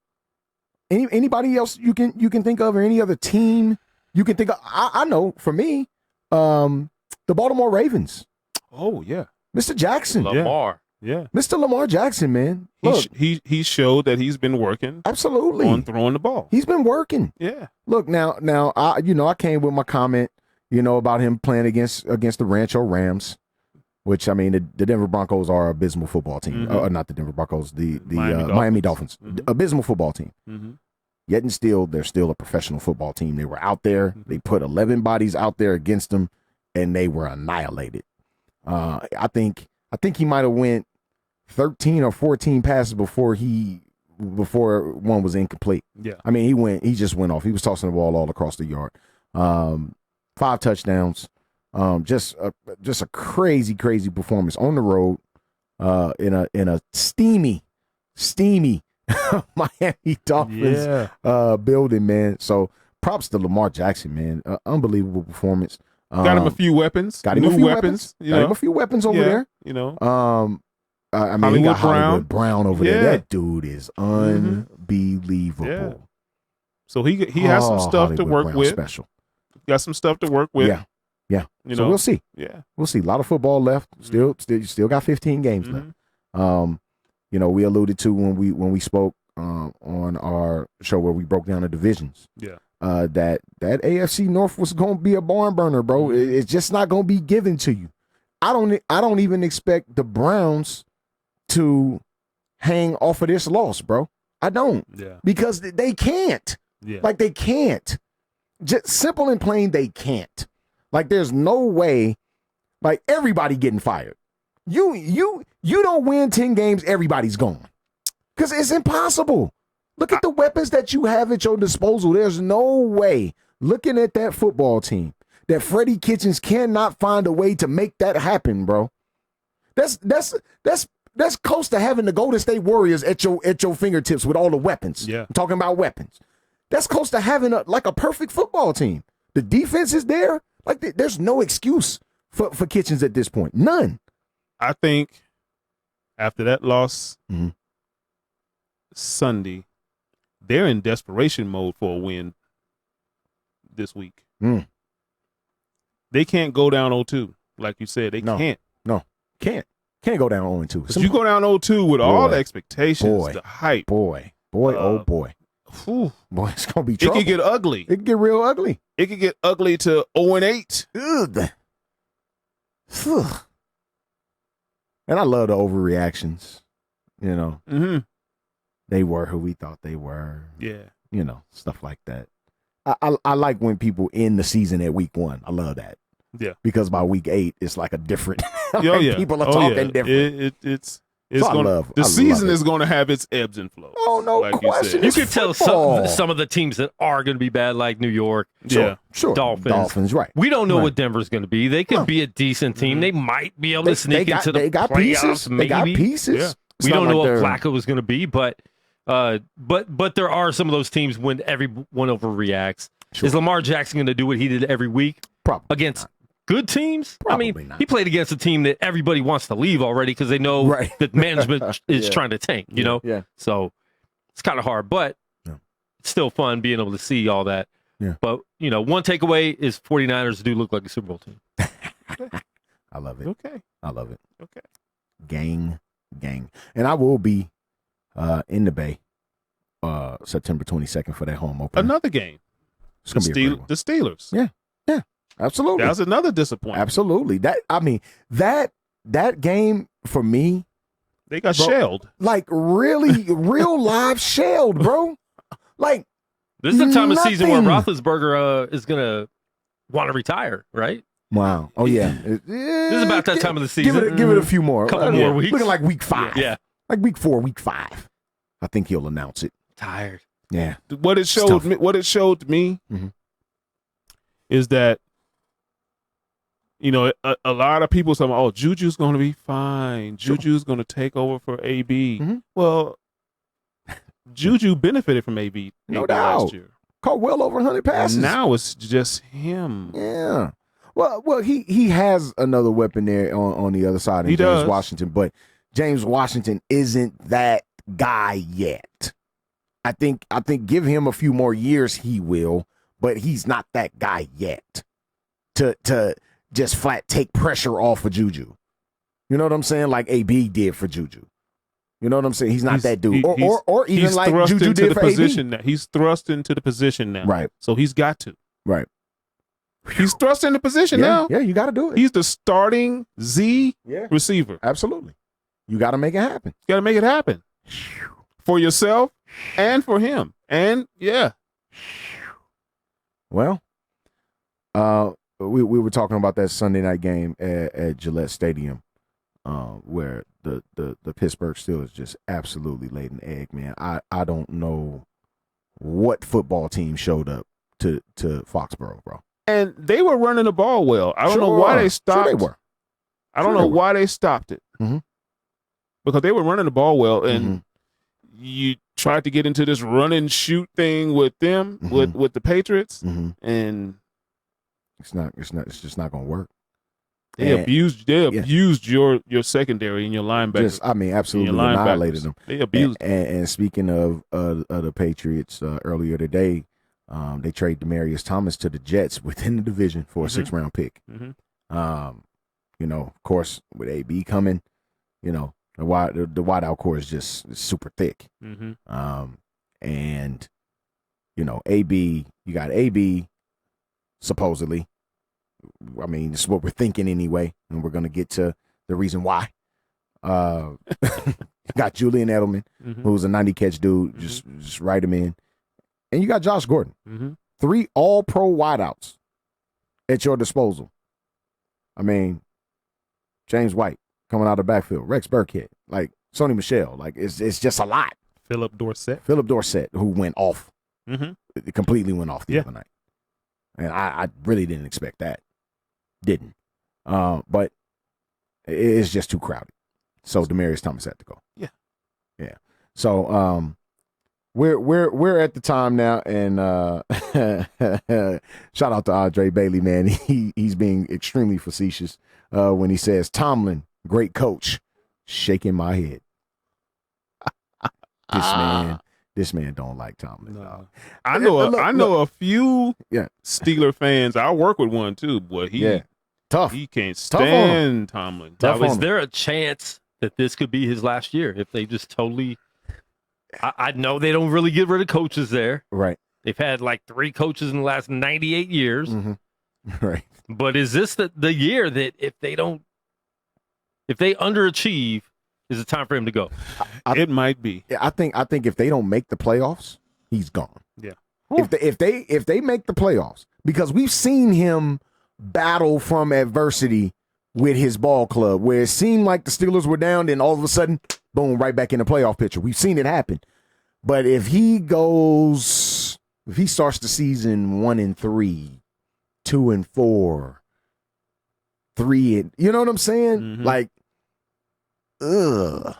Anybody else you can think of, or any other team you can think of? I know for me, the Baltimore Ravens. Oh yeah, Mr. Jackson, Lamar. Yeah, Mr. Lamar Jackson, man. Look, he showed that he's been working absolutely on throwing the ball. He's been working. Yeah. Look now, I came with my comment, about him playing against the Rancho Rams. Which, I mean, the Denver Broncos are an abysmal football team. Not the Denver Broncos, the Miami Dolphins. Abysmal football team. Yet and still, they're still a professional football team. They were out there. They put 11 bodies out there against them, and they were annihilated. I think he might have went 13 or 14 passes before one was incomplete. Yeah. I mean, he just went off. He was tossing the ball all across the yard. 5 touchdowns. Just a crazy performance on the road. In a steamy Miami Dolphins building, man. So props to Lamar Jackson, man. Unbelievable performance. Got him a few weapons. Got him a few weapons. Got him a few weapons over there. You know. I mean, he got Hollywood Brown over there. That dude is unbelievable. Yeah. So he has some stuff Hollywood to work Brown with. Special. Got some stuff to work with. Yeah. You So know? we'll see. Yeah. We'll see. A lot of football left. Still got 15 games left. You know, we alluded to when we spoke on our show where we broke down the divisions. Yeah. That AFC North was going to be a barn burner, bro. It's just not going to be given to you. I don't even expect the Browns to hang off of this loss, bro. I don't. Yeah. Because they can't. Yeah. Like they can't. Just simple and plain, they can't. Like there's no way. Like everybody getting fired. You don't win 10 games, everybody's gone. Because it's impossible. Look at the weapons that you have at your disposal. There's no way, looking at that football team, that Freddie Kitchens cannot find a way to make that happen, bro. That's close to having the Golden State Warriors at your fingertips with all the weapons. Yeah. I'm talking about weapons. That's close to having a perfect football team. The defense is there. Like there's no excuse for Kitchens at this point. None. I think after that loss Sunday, they're in desperation mode for a win this week. They can't go down 0-2. Like you said, they can't. No, can't go down 0-2. But you go down 0-2 with all the expectations, the hype. Boy, Whew. Boy, it's going to be trouble. It could get ugly. It could get real ugly. It could get ugly to 0-8. Ugh. And I love the overreactions. You know, they were who we thought they were. Yeah. You know, stuff like that. I like when people end the season at week 1. I love that. Yeah. Because by week 8, it's like a different. People are Oh, talking yeah. different. It's So I gonna, love- the I love season it. is going to have its ebbs and flows. Oh, no like question. You You could tell some of the teams that are going to be bad, like New York, Sure. Dolphins, right. We don't know Right. what Denver's going to be. They could be a decent team. They might be able to sneak into the they got playoffs. pieces. Maybe They got pieces. Yeah. It's we not don't know like what Flacco is going to be, but there are some of those teams when everyone overreacts. Sure. Is Lamar Jackson going to do what he did every week Probably against not. good teams? Probably I mean, not. he played against a team that everybody wants to leave already because they know Right. that management is Yeah. trying to tank. You know, Yeah. so it's kind of hard, but it's still fun being able to see all that. Yeah. But one takeaway is 49ers do look like a Super Bowl team. I love it. Okay. I love it. Okay. Gang. And I will be in the Bay September 22nd for that home opener. Another game. It's going to be a great one. The Steelers. Yeah. Absolutely. That was another disappointment. Absolutely. That game for me, They got Bro. shelled. like really real live shelled, bro. Like This is the time of season where Nothing. Roethlisberger is going to want to retire, right? wow. Oh yeah. This is about that time of the season. Give it a few more. Couple more weeks. Looking like week 5. Yeah. Like week 4, week 5. I think he'll announce it. Tired. Yeah. What it showed me Mhm. is that a lot of people say, "Oh, Juju's going to be fine. Sure. Juju's going to take over for AB." Mhm. Well, Juju benefited from AB No last doubt. year. Caught well over 100 passes. And now it's just him. Yeah. Well, he has another weapon there on the other side in He James does. Washington, but James Washington isn't that guy yet. I think give him a few more years, he will, but he's not that guy yet to just flat take pressure off of Juju. You know what I'm saying? Like AB did for Juju. You know what I'm saying? He's not that dude. Or even he's like thrust Juju into did the for position AB. now. He's thrust into the position now. Right. So he's got to. Right. He's thrust into position Yeah, now. yeah, you got to do it. He's the starting Z Yeah. receiver. Absolutely. You got to make it happen. Got to make it happen for yourself and for him. And yeah, Well, we were talking about that Sunday night game at Gillette Stadium, where the Pittsburgh Steelers just absolutely laid an egg, man. I don't know what football team showed up to Foxborough, bro. And they were running the ball well. I don't know Sure. why they stopped. Sure they were. I don't know why they stopped it. Mhm. Because they were running the ball well, and Mhm. you tried to get into this run and shoot thing with them, Mhm. with the Patriots, Mhm. and It's just not going to work. they And- abused your secondary and your linebackers. Absolutely and your linebackers. annihilated them. They abused. And speaking of the Patriots, earlier today, they trade Demaryius Thomas to the Jets within the division for a 6th-round pick. Mhm. Of course, with AB coming, the wideout core is just super thick. Mhm. And AB, you got AB, supposedly. I mean, this is what we're thinking anyway, and we're going to get to the reason why. Got Julian Edelman, who's a 90-catch dude. Just write him in. And you got Josh Gordon. 3 all-pro wideouts at your disposal. I mean, James White coming out of the backfield, Rex Burkhead, like Sony Michel. Like, it's just a lot. Philip Dorsett, who went off. It completely went off the Yeah. other night. And I really didn't expect that. Didn't. But it's just too crowded. So Demaryius Thomas had to go. Yeah. Yeah. So we're at the time now, and shout out to Andre Bailey, man. He's being extremely facetious when he says Tomlin, great coach. Shaking my head. This man don't like Tomlin. No. I know a few Steeler fans. I work with one too. Boy, tough. He can't Tough on stand Tomlin. Now, is there a chance that this could be his last year if they just totally? I know they don't really get rid of coaches there. Right. They've had like 3 coaches in the last 98 years. Right. But is this the year that if they underachieve, is it time for him to go? It might be. I think if they don't make the playoffs, he's gone. Yeah. If they make the playoffs, because we've seen him battle from adversity with his ball club, where it seemed like the Steelers were down, then all of a sudden, boom, right back in the playoff picture. We've seen it happen. But if he starts the season 1-3, 2-4, 3, you know what I'm saying? Like, you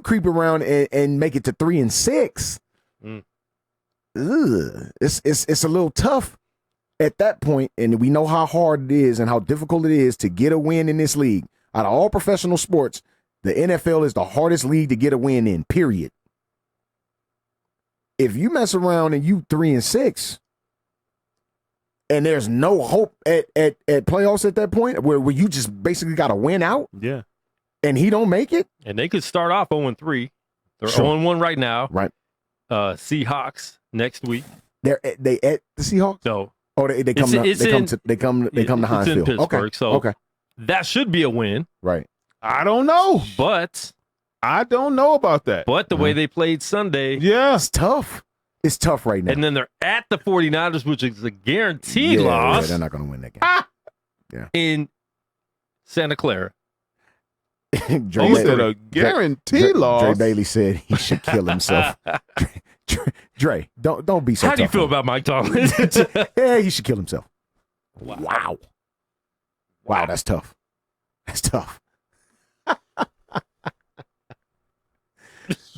creep around and make it to 3-6. It's a little tough at that point, and we know how hard it is and how difficult it is to get a win in this league. Out of all professional sports, the NFL is the hardest league to get a win in, period. If you mess around and you 3-6, and there's no hope at playoffs at that point, where you just basically got to win out, and he don't make it, and they could start off 0-3. They're Sure. 0-1 right now. Right. Seahawks next week. They at the Seahawks? No. Oh, they come to Heinz in Field. Pittsburgh, Okay. so Okay. that should be a win. Right. I don't know. But I don't know about that. But the way they played Sunday. Yeah. It's tough. It's tough right now. And then they're at the 49ers, which is a guaranteed loss. Yeah, they're not going to win that game. Yeah. In Santa Clara. Dre said a guaranteed loss. Dre Bailey said he should kill himself. Dre, don't be so How do you tough feel on him. about Mike Tomlin? Yeah, he should kill himself. Wow. Wow, that's tough. That's tough.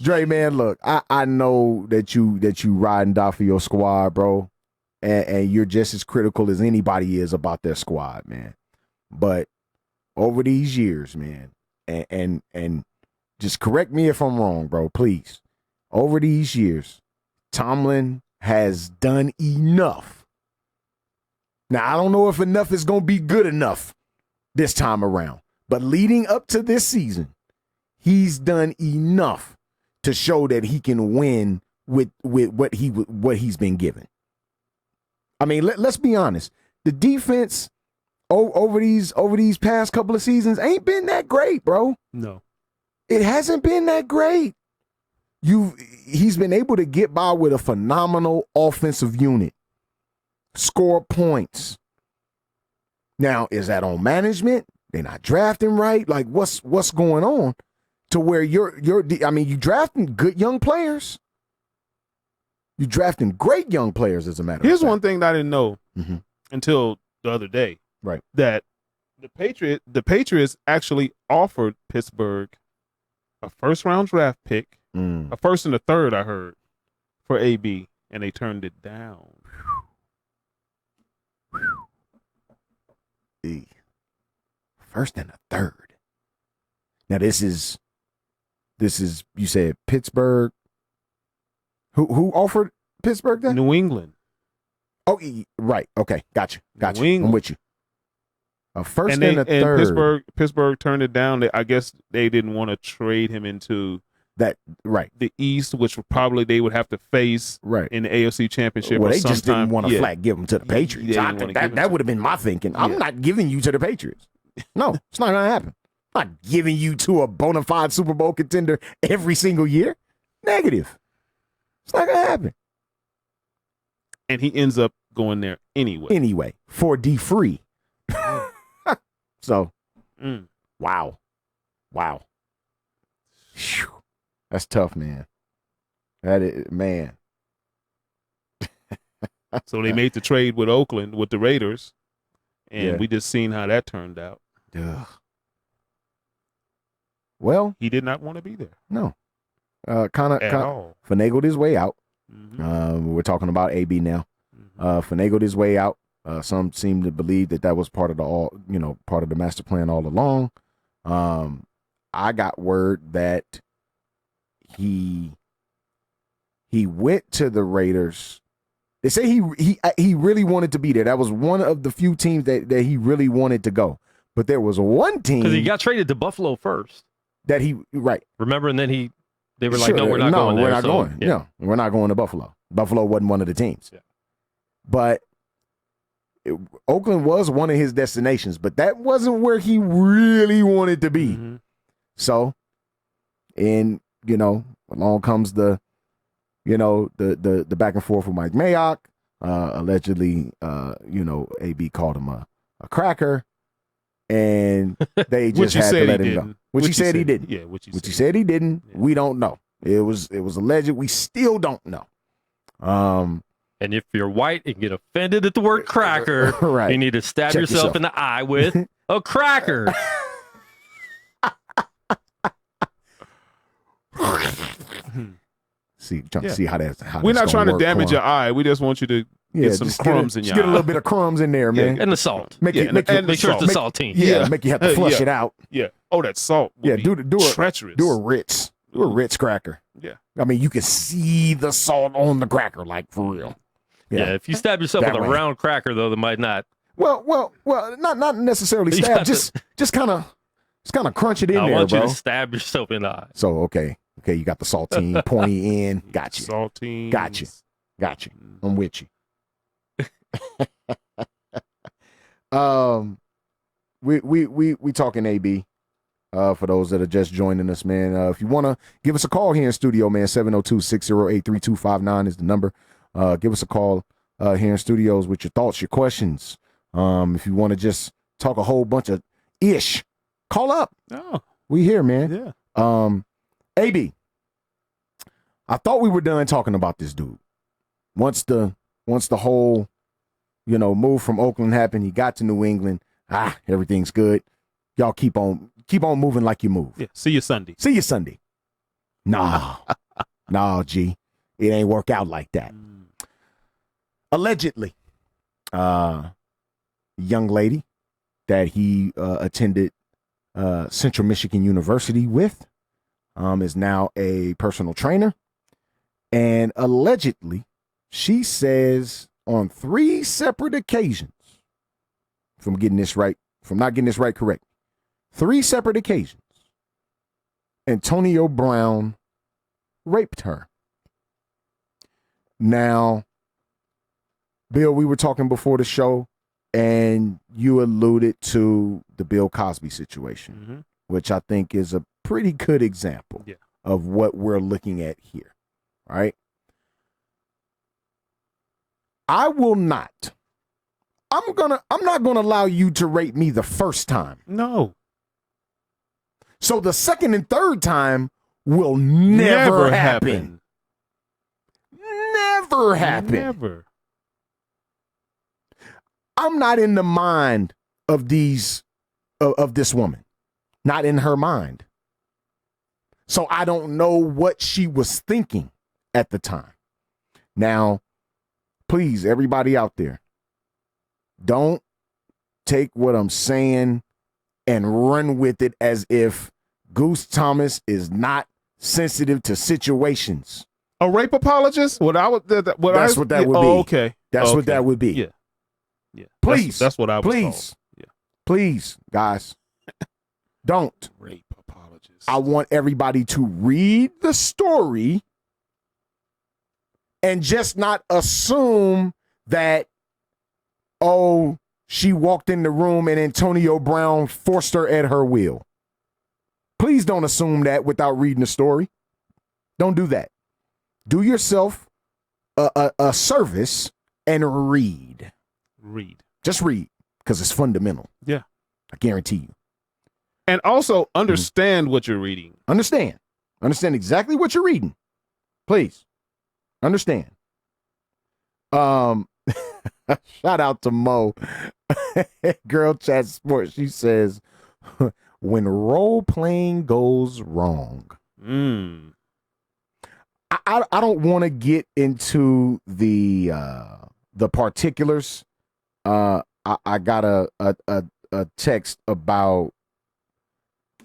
Dre, man, look, I know that you ride and die for your squad, bro, and you're just as critical as anybody is about their squad, man. But over these years, man, and just correct me if I'm wrong, bro, please. Over these years, Tomlin has done enough. Now, I don't know if enough is going to be good enough this time around, but leading up to this season, he's done enough to show that he can win with what he's been given. I mean, let's be honest. The defense over these past couple of seasons ain't been that great, bro. No. It hasn't been that great. He's been able to get by with a phenomenal offensive unit. Score points. Now, is that on management? They're not drafting right? Like, what's going on to where you drafting good young players. You drafting great young players, as a matter Here's of fact. one thing that I didn't know Mhm. until the other day. Right. That the Patriots actually offered Pittsburgh a first-round draft pick, a first and a third, I heard, for AB, and they turned it down. The first and a third. Now this is you said Pittsburgh. Who offered Pittsburgh that? New England. Oh, right. Okay, gotcha. New England. I'm with you. A first and a third. Pittsburgh turned it down. I guess they didn't want to trade him into that right the East, which probably they would have to face right in the AFC Championship. Well, or they just didn't want to flat give him to the Yeah, Patriots. they didn't wanna That would have been my thinking. I'm not giving you to the Patriots. No, it's not going to happen. I'm not giving you to a bona fide Super Bowl contender every single year. Negative. It's not going to happen. And he ends up going there anyway. Anyway, for D free. So, wow. Whew. That's tough, man. That is, man. So they made the trade with Oakland, with the Raiders, and Yeah. we just seen how that turned out. Ugh. Well, He did not want to be there no. Kind at of all. finagled his way out. Mhm. We're talking about AB now. Finagled his way out. Some seem to believe that was part of part of the master plan all along. I got word that he went to the Raiders. They say he really wanted to be there. That was one of the few teams that he really wanted to go. But there was one team Because he got traded to Buffalo first. that he right. Remember, and then they were like, Sure. "No, we're not going there." We're not So, going. yeah. No, we're not going to Buffalo. Buffalo wasn't one of the teams. Yeah. But Oakland was one of his destinations, but that wasn't where he really wanted to be. Mhm. So, and along comes the back and forth with Mike Mayock. Allegedly, AB called him a cracker, and they Which just he had said to let he him go. didn't. Which he said he didn't. Yeah, which he said he didn't. Yeah. We don't know. It was alleged. We still don't know. And if you're white and get offended at the word cracker, Right. you need to stab Check yourself yourself. in the eye with a cracker. See, trying Yeah. to see how that's We're that's not trying gonna to work damage for your him. eye. We just want you to get some just crumbs in just your get a eye. little bit of crumbs in there, man. And the salt. Make Yeah, you make and Make sure it's the make- saltine. Yeah, make you have to flush Yeah. it out. Yeah. Oh, that salt. would Yeah, be do a treacherous. do a Ritz. Do a Ritz cracker. Yeah. I mean, you can see the salt on the cracker, like for real. Yeah, if you stab yourself That with a way. round cracker, though, that might not. Well, not necessarily You stab. got Just kind of crunch it in I there, want bro. you to stab yourself in the eye. So okay, you got the saltine pointy in. Got you. Saltine. Got you. I'm with you. We talking AB. For those that are just joining us, man. If you want to give us a call here in studio, man, 702-608-3259 is the number. Give us a call here in studios with your thoughts, your questions. If you want to just talk a whole bunch of ish, call up. Oh, We here, man. yeah. AB, I thought we were done talking about this dude. Once the whole, move from Oakland happened, he got to New England. Everything's good. Y'all keep on moving like you move. Yeah. See you Sunday. See you Sunday. Nah, G, it ain't work out like that. Allegedly, young lady that he attended Central Michigan University with is now a personal trainer, and allegedly, she says on 3 separate occasions, from not getting this right correct, 3 separate occasions, Antonio Brown raped her. Now, Bill, we were talking before the show, and you alluded to the Bill Cosby situation, which I think is a pretty good example of what we're looking at here, right? I'm not gonna allow you to rape me the first time. No. So the second and third time will never happen. Never never happen. Never. I'm not in the mind of this woman. Not in her mind. So I don't know what she was thinking at the time. Now, please, everybody out there, don't take what I'm saying and run with it as if Goose Thomas is not sensitive to situations. A rape apologist? That's what that would be. Oh, okay. That's what that would be. Yeah. Yeah. Please. That's what I was Please. told. Yeah. Please, guys. Don't. Rape apologist. I want everybody to read the story and just not assume that, oh, she walked in the room and Antonio Brown forced her at her will. Please don't assume that without reading the story. Don't do that. Do yourself a service and read. Read. Just read, because it's fundamental. Yeah. I guarantee you. And also understand what you're reading. Understand. Understand exactly what you're reading. Please. Understand. Shout out to Mo. Girl Chat Sports. She says, when role playing goes wrong. I don't want to get into the particulars. I got a text about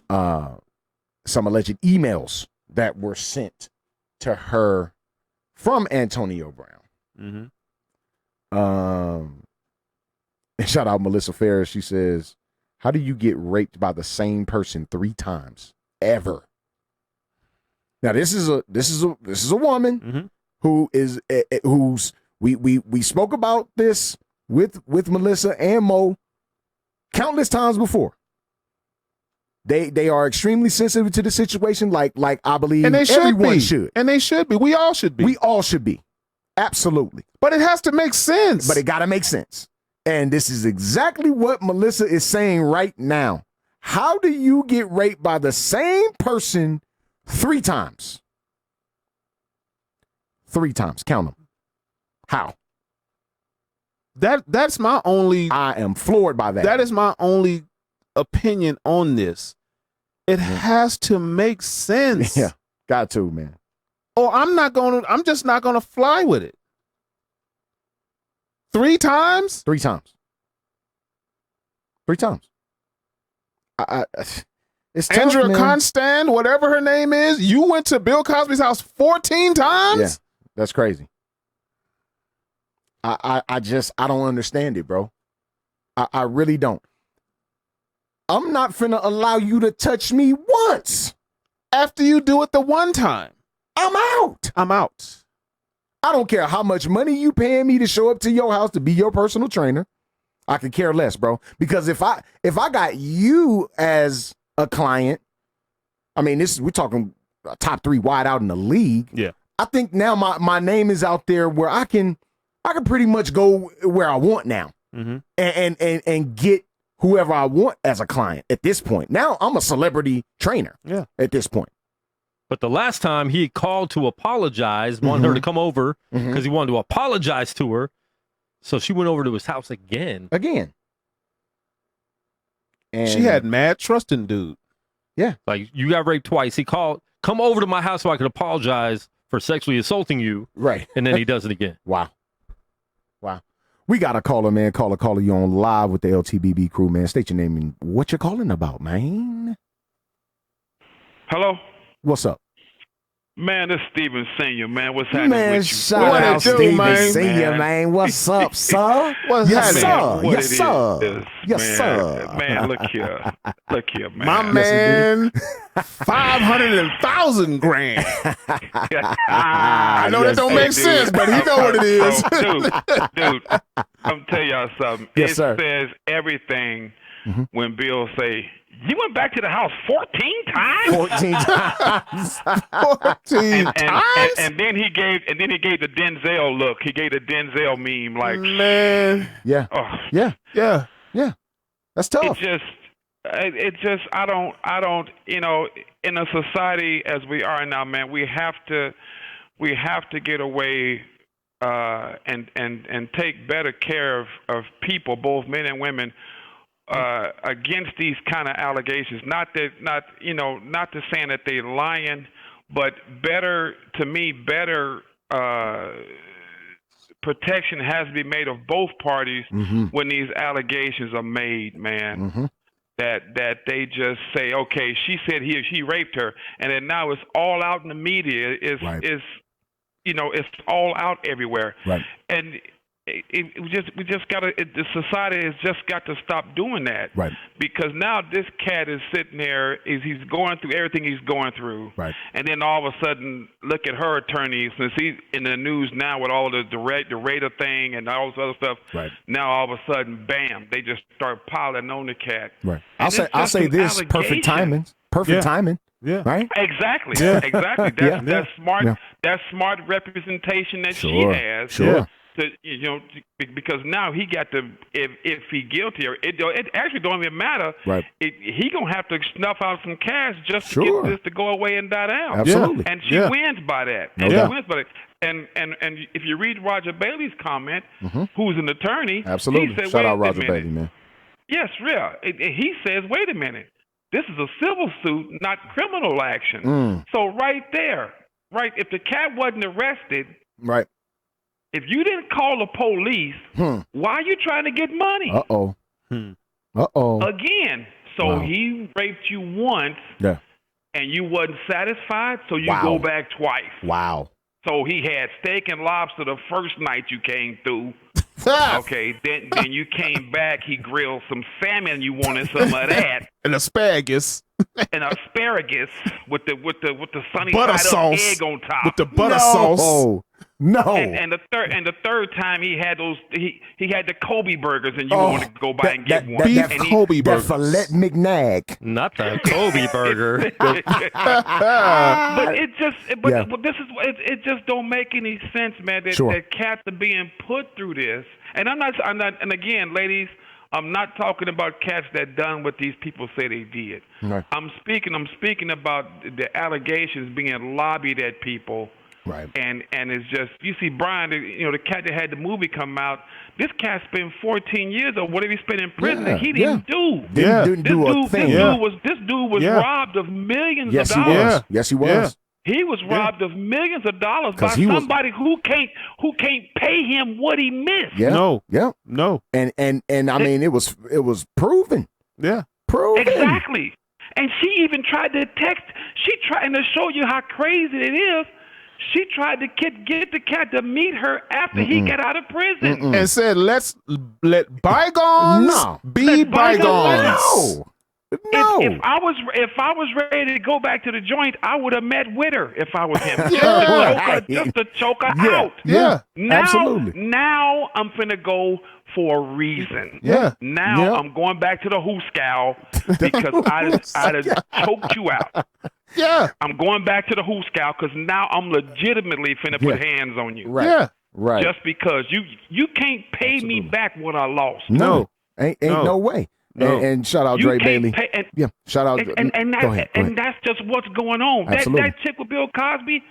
some alleged emails that were sent to her from Antonio Brown. And shout out Melissa Ferris. She says, how do you get raped by the same person 3 times ever? Now this is a woman who is who's we spoke about this with Melissa and Mo countless times before. They are extremely sensitive to the situation, like I believe and they everyone should. And they should be. We all should be. We all should be. Absolutely. But it has to make sense. But it got to make sense. And this is exactly what Melissa is saying right now. How do you get raped by the same person 3 times? 3 times. Count them. How? That's my only. I am floored by that. That is my only opinion on this. It has to make sense. Yeah, got to, man. Or I'm just not gonna fly with it. 3 times? 3 times. 3 times. It's tough, Andrea man. Constand, whatever her name is, you went to Bill Cosby's house 14 times? Yeah, that's crazy. I don't understand it, bro. I really don't. I'm not finna allow you to touch me once. After you do it the one time. I'm out. I'm out. I don't care how much money you paying me to show up to your house to be your personal trainer. I could care less, bro. Because if I got you as a client, I mean, we're talking top 3 wide out in the league. Yeah. I think now my name is out there where I can pretty much go where I want now, and get whoever I want as a client at this point. Now I'm a celebrity trainer. Yeah. At this point. But the last time he called to apologize, wanted her to come over because he wanted to apologize to her. So she went over to his house again. And she had mad trust in dude. Yeah. Like, you got raped twice. He called, come over to my house so I could apologize for sexually assaulting you. Right. And then he does it again. Wow. We got a caller, man. Caller, you on live with the LTBB crew, man. State your name and what you're calling about, man. Hello? What's up? Man, this is Steven Senior, man. What's happening Man, with you? shout What out it do, Steven man? Senior, man. What's up, sir? What's Yes, happening? sir. What Yes, it sir. is, Yes, man. sir. Man, look here. Look here, man. My man, 500,000 grand. I know that don't make sense, but he know what it is. Dude, I'm tell y'all something. Yes, it sir. says everything when Bill say, you went back to the house 14 times? 14 times. 14 times? And then he gave the Denzel look. He gave the Denzel meme like, Man. Yeah. oh, Yeah. Yeah. Yeah. That's tough. it just I don't in a society as we are now, man, we have to get away and take better care of people, both men and women, against these kind of allegations. Not to saying that they're lying, but better protection has to be made of both parties when these allegations are made, man. That they just say, okay, she said she raped her, and then now it's all out in the media. It's all out everywhere. Right. And we just gotta. The society has just got to stop doing that. Right. Because now this cat is sitting there, he's going through everything he's going through. Right. And then all of a sudden, look at her attorneys, and see in the news now with all the Raider thing and all this other stuff. Right. Now all of a sudden, bam, they just start piling on the cat. Right. And I'll say this: perfect timing. Perfect timing. Yeah. Right. Exactly. Yeah. Exactly. That's smart. Yeah. That's smart representation that she Sure. has. Sure. Because now he got to, if he guilty, or it actually don't even matter. Right. He gonna have to snuff out some cash just to Sure. get this to go away and die down. Absolutely. And she wins by that. No And doubt. she wins by that. And if you read Roger Bailey's comment, who's an attorney, Absolutely. he said, Shout wait out a Roger minute. Bailey, man. Yes, real. He says, wait a minute. This is a civil suit, not criminal action. So right there, if the cat wasn't arrested, Right. if you didn't call the police, why are you trying to get money? Uh-oh. Uh-oh. Again. So Wow. he raped you once, Yeah. and you wasn't satisfied, so you Wow. go back twice. Wow. So he had steak and lobster the first night you came through. Okay, then you came back. He grilled some salmon. You wanted some of that, And asparagus. and asparagus with the sunny Butter side sauce. up egg on top. With the butter sauce. No. And the third time he had those he had the Kobe burgers, and you wanted to go by and get one. beef And he- Kobe That burgers. filet McNag. Not the Kobe burger. but it just it just don't make any sense, man. That cats are being put through this, and I'm not. And again, ladies, I'm not talking about cats that done what these people say they did. Right. I'm speaking about the allegations being lobbied at people. Right. And it's just, you see Brian, the cat that had the movie come out, this cat spent 14 years or whatever he spent in prison that he didn't do. Didn't do a thing. This dude was robbed of millions of dollars. Was. Yes, he was. He was robbed of millions of dollars by 'Cause he was- somebody who can't pay him what he missed. Yeah. No. Yeah. No. And I mean it was proven. Yeah. Proven. Exactly. And she even tried to and to show you how crazy it is, she tried to get the cat to meet her after he got out of prison. And said, let's let bygones be bygones. No. If I was ready to go back to the joint, I would have met with her if I was him. Just to choke her out. Yeah. Absolutely. Now I'm finna go for a reason. Yeah. Now I'm going back to the hooscow because I'd have choked you out. Yeah. I'm going back to the hooscow because now I'm legitimately finna put hands on you. Right. Yeah. Right. Just because you can't pay me back what I lost. No. Ain't no way. No. And shout out Dre Bailey. Shout out. And that's just what's going on. That chick with Bill Cosby,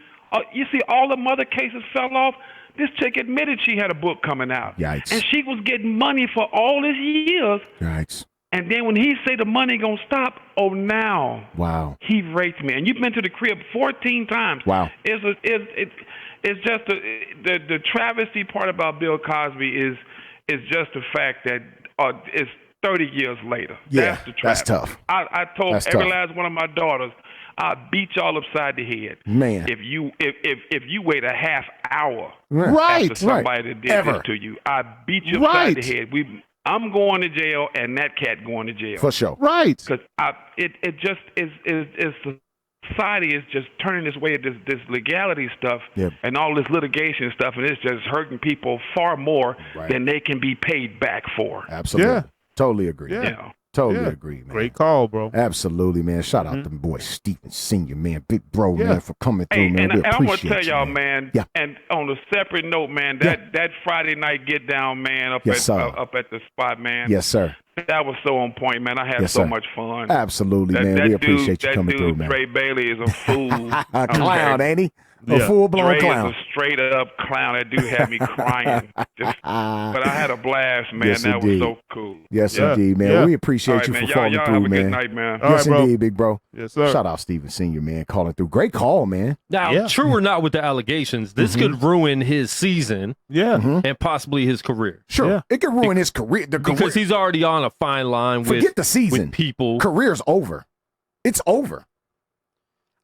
you see all the other cases fell off. This chick admitted she had a book coming out. Yikes. And she was getting money for all these years. Yikes. And then when he say the money gonna stop, now Wow. he raped me. And you've been to the crib 14 times. Wow. It's just the travesty part about Bill Cosby is just the fact that it's 30 years later. Yeah, That's the travesty. that's tough. I told That's every tough. last one of my daughters, I'll beat y'all upside the head. Man. If you wait a half hour Right. after somebody that did this to you, I beat you upside the head. I'm going to jail, and that cat going to jail. For sure. Right. Because it just is society is just turning this way, this legality stuff and all this litigation stuff, and it's just hurting people far more than they can be paid back for. Absolutely. Yeah. Totally agree. Yeah. Man. Totally agree, man. Great call, bro. Absolutely, man. Shout out to boy Stephen Senior, man. Big bro, man, for coming through, Hey, man. and We I'm gonna appreciate tell you, y'all, man. Yeah. And on a separate note, man, that Friday night get down, man, up at the spot, man. Yes, sir. That was so on point, man. I had Yes, so sir. much fun. Absolutely, man. We appreciate you coming through, man. Trey Bailey is a fool. A clown, ain't he? A Yeah. full-blown Dre clown. is a straight up clown. That dude had me crying. But I had a blast, man. Yes, that indeed. was so cool. Yes, Yeah. indeed, man. Yeah. We appreciate All right, you man. for following y'all through, have a man. good night, man. All Yes, right, bro. indeed, big bro. Yes, sir. Shout out Steven Senior, man, calling through. Great call, man. Now, Yeah. true or not with the allegations, this could ruin his season Yeah. and possibly his career. Sure, Yeah. it could ruin his career. The Because career. he's already on a fine line Forget the season. with people. Career's over. It's over.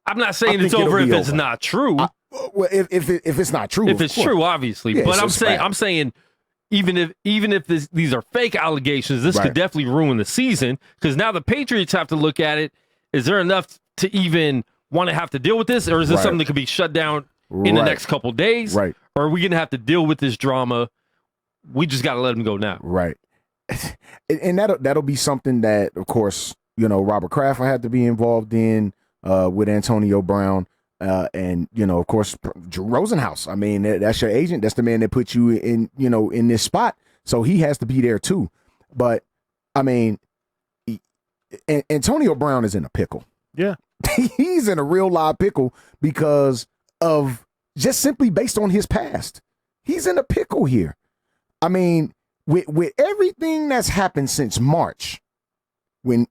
I'm not I saying it's think it'll over if be it's over. not true. Well, if it's not true, If of it's course. true, obviously. Yeah, But it's I'm a saying even if these are fake allegations, this Right. could definitely ruin the season because now the Patriots have to look at it. Is there enough to even want to have to deal with this, or is this Right. something that could be shut down in the Right. next couple days? Right. Or are we going to have to deal with this drama? We just got to let him go now. Right. And that'll be something that, of course, Robert Kraft will have to be involved in with Antonio Brown. And of course, Drew Rosenhaus. I mean, that's your agent. That's the man that put you in, in this spot. So he has to be there too. But I mean, Antonio Brown is in a pickle. Yeah. He's in a real live pickle because of just simply based on his past. He's in a pickle here. I mean, with everything that's happened since March, when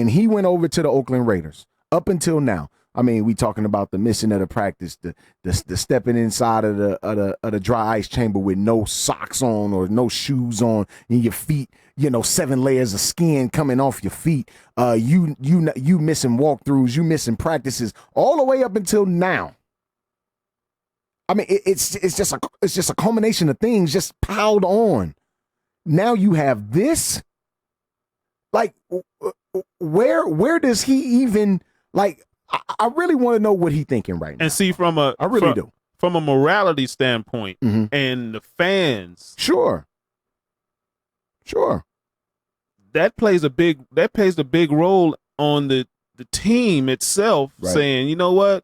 he went over to the Oakland Raiders up until now. I mean, we talking about the missing of the practice, the stepping inside of the dry ice chamber with no socks on or no shoes on, and your feet, 7 layers of skin coming off your feet. You missing walkthroughs, you missing practices, all the way up until now. I mean, it's just a culmination of things just piled on. Now you have this. Like, where does he even like? I really want to know what he's thinking right now. And see, I really do. From a morality standpoint, Mhm. and the fans, Sure. that plays a big role on the team itself, Right. saying, you know what,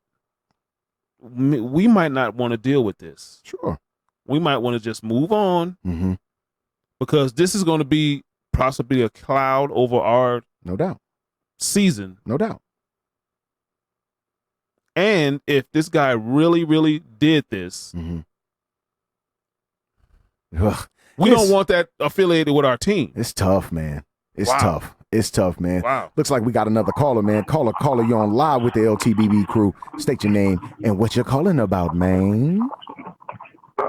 we might not want to deal with this. Sure. We might want to just move on Mm-hmm. because this is going to be possibly a cloud over our No doubt. season. No doubt. And if this guy really, really did this, Mm-hmm. we don't want that affiliated with our team. It's tough, man. It's Wow. tough. It's tough, man. Wow. Looks like we got another caller, man. Caller, you on live with the LTBB crew. State your name and what you're calling about, man.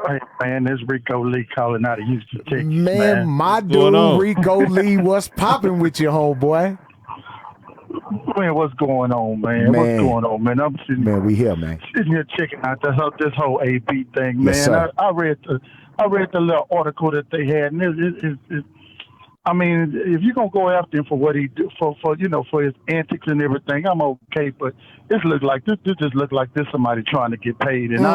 Hey, man, this Rico Lee calling out of Houston, Texas, Man, my What's going dude, on? Rico Lee, what's popping with you, homeboy? Man, what's going on, man? What's going on, man? I'm sitting, Man, we here, man. sitting here checking out this whole AB thing, man. Yes, sir. I read the little article that they had, and it I mean, if you're gonna go after him for what he do for his antics and everything, I'm okay. But this just look like this somebody trying to get paid. And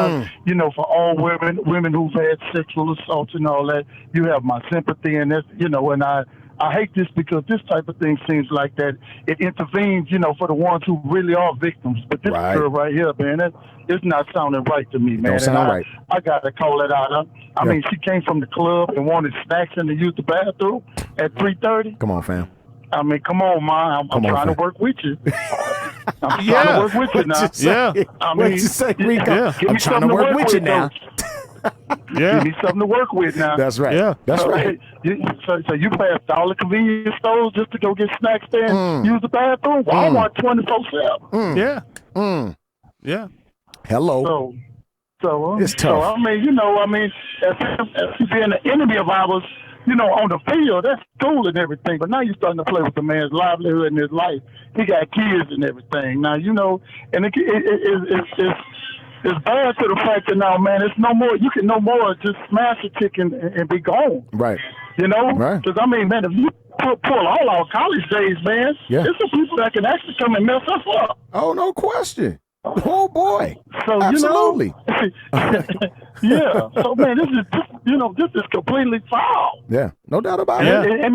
for all women who've had sexual assaults and all that, you have my sympathy. And that's and I hate this because this type of thing seems like that it intervenes, for the ones who really are victims. But this Right. girl right here, man, it's not sounding right to me, man. Don't sound and right. I got to call it out. I Yeah. mean, she came from the club and wanted snacks and to use the bathroom at 3:30. Come on, fam. I mean, come on, man. I'm Come on, trying fam. to work with you. I'm Yeah. trying to work with you now. What'd you say? Yeah. I What'd mean, you say, Rico? Yeah. give I'm me trying to something work with you though. now. Yeah. Give me something to work with now. That's right. Yeah. That's So, right. So you passed all the convenience stores just to go get snacks there and use the bathroom? Walmart 24/7. Yeah. Yeah. Hello. So It's tough. So, as you being an enemy of ours, on the field, that's cool and everything. But now you're starting to play with the man's livelihood and his life. He got kids and everything. Now, and it's bad to the fact that now, man, it's no more. You can no more just smash a chick and be gone. Right. Right. Because, man, if you pull all our college days, man, Yeah. there's some people that can actually come and mess us up. Oh, no question. Oh, boy. So, Absolutely. Yeah. So, man, this is completely foul. Yeah. No doubt about Yeah. it.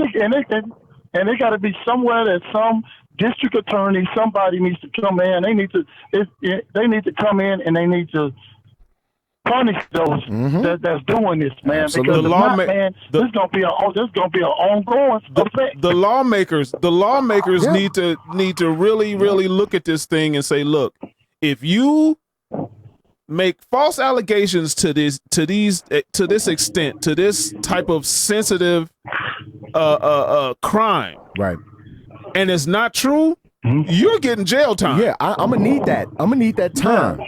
And they got to be somewhere that some district attorney, somebody needs to come in. They need to come in and they need to punish those that's doing this, man. Absolutely. Because if not, man, this gonna be an ongoing effect. The lawmakers need to really look at this thing and say, look, if you make false allegations to this extent, to this type of sensitive crime, right, and it's not true, you're getting jail time. Yeah, I'm gonna need that. I'm gonna need that time.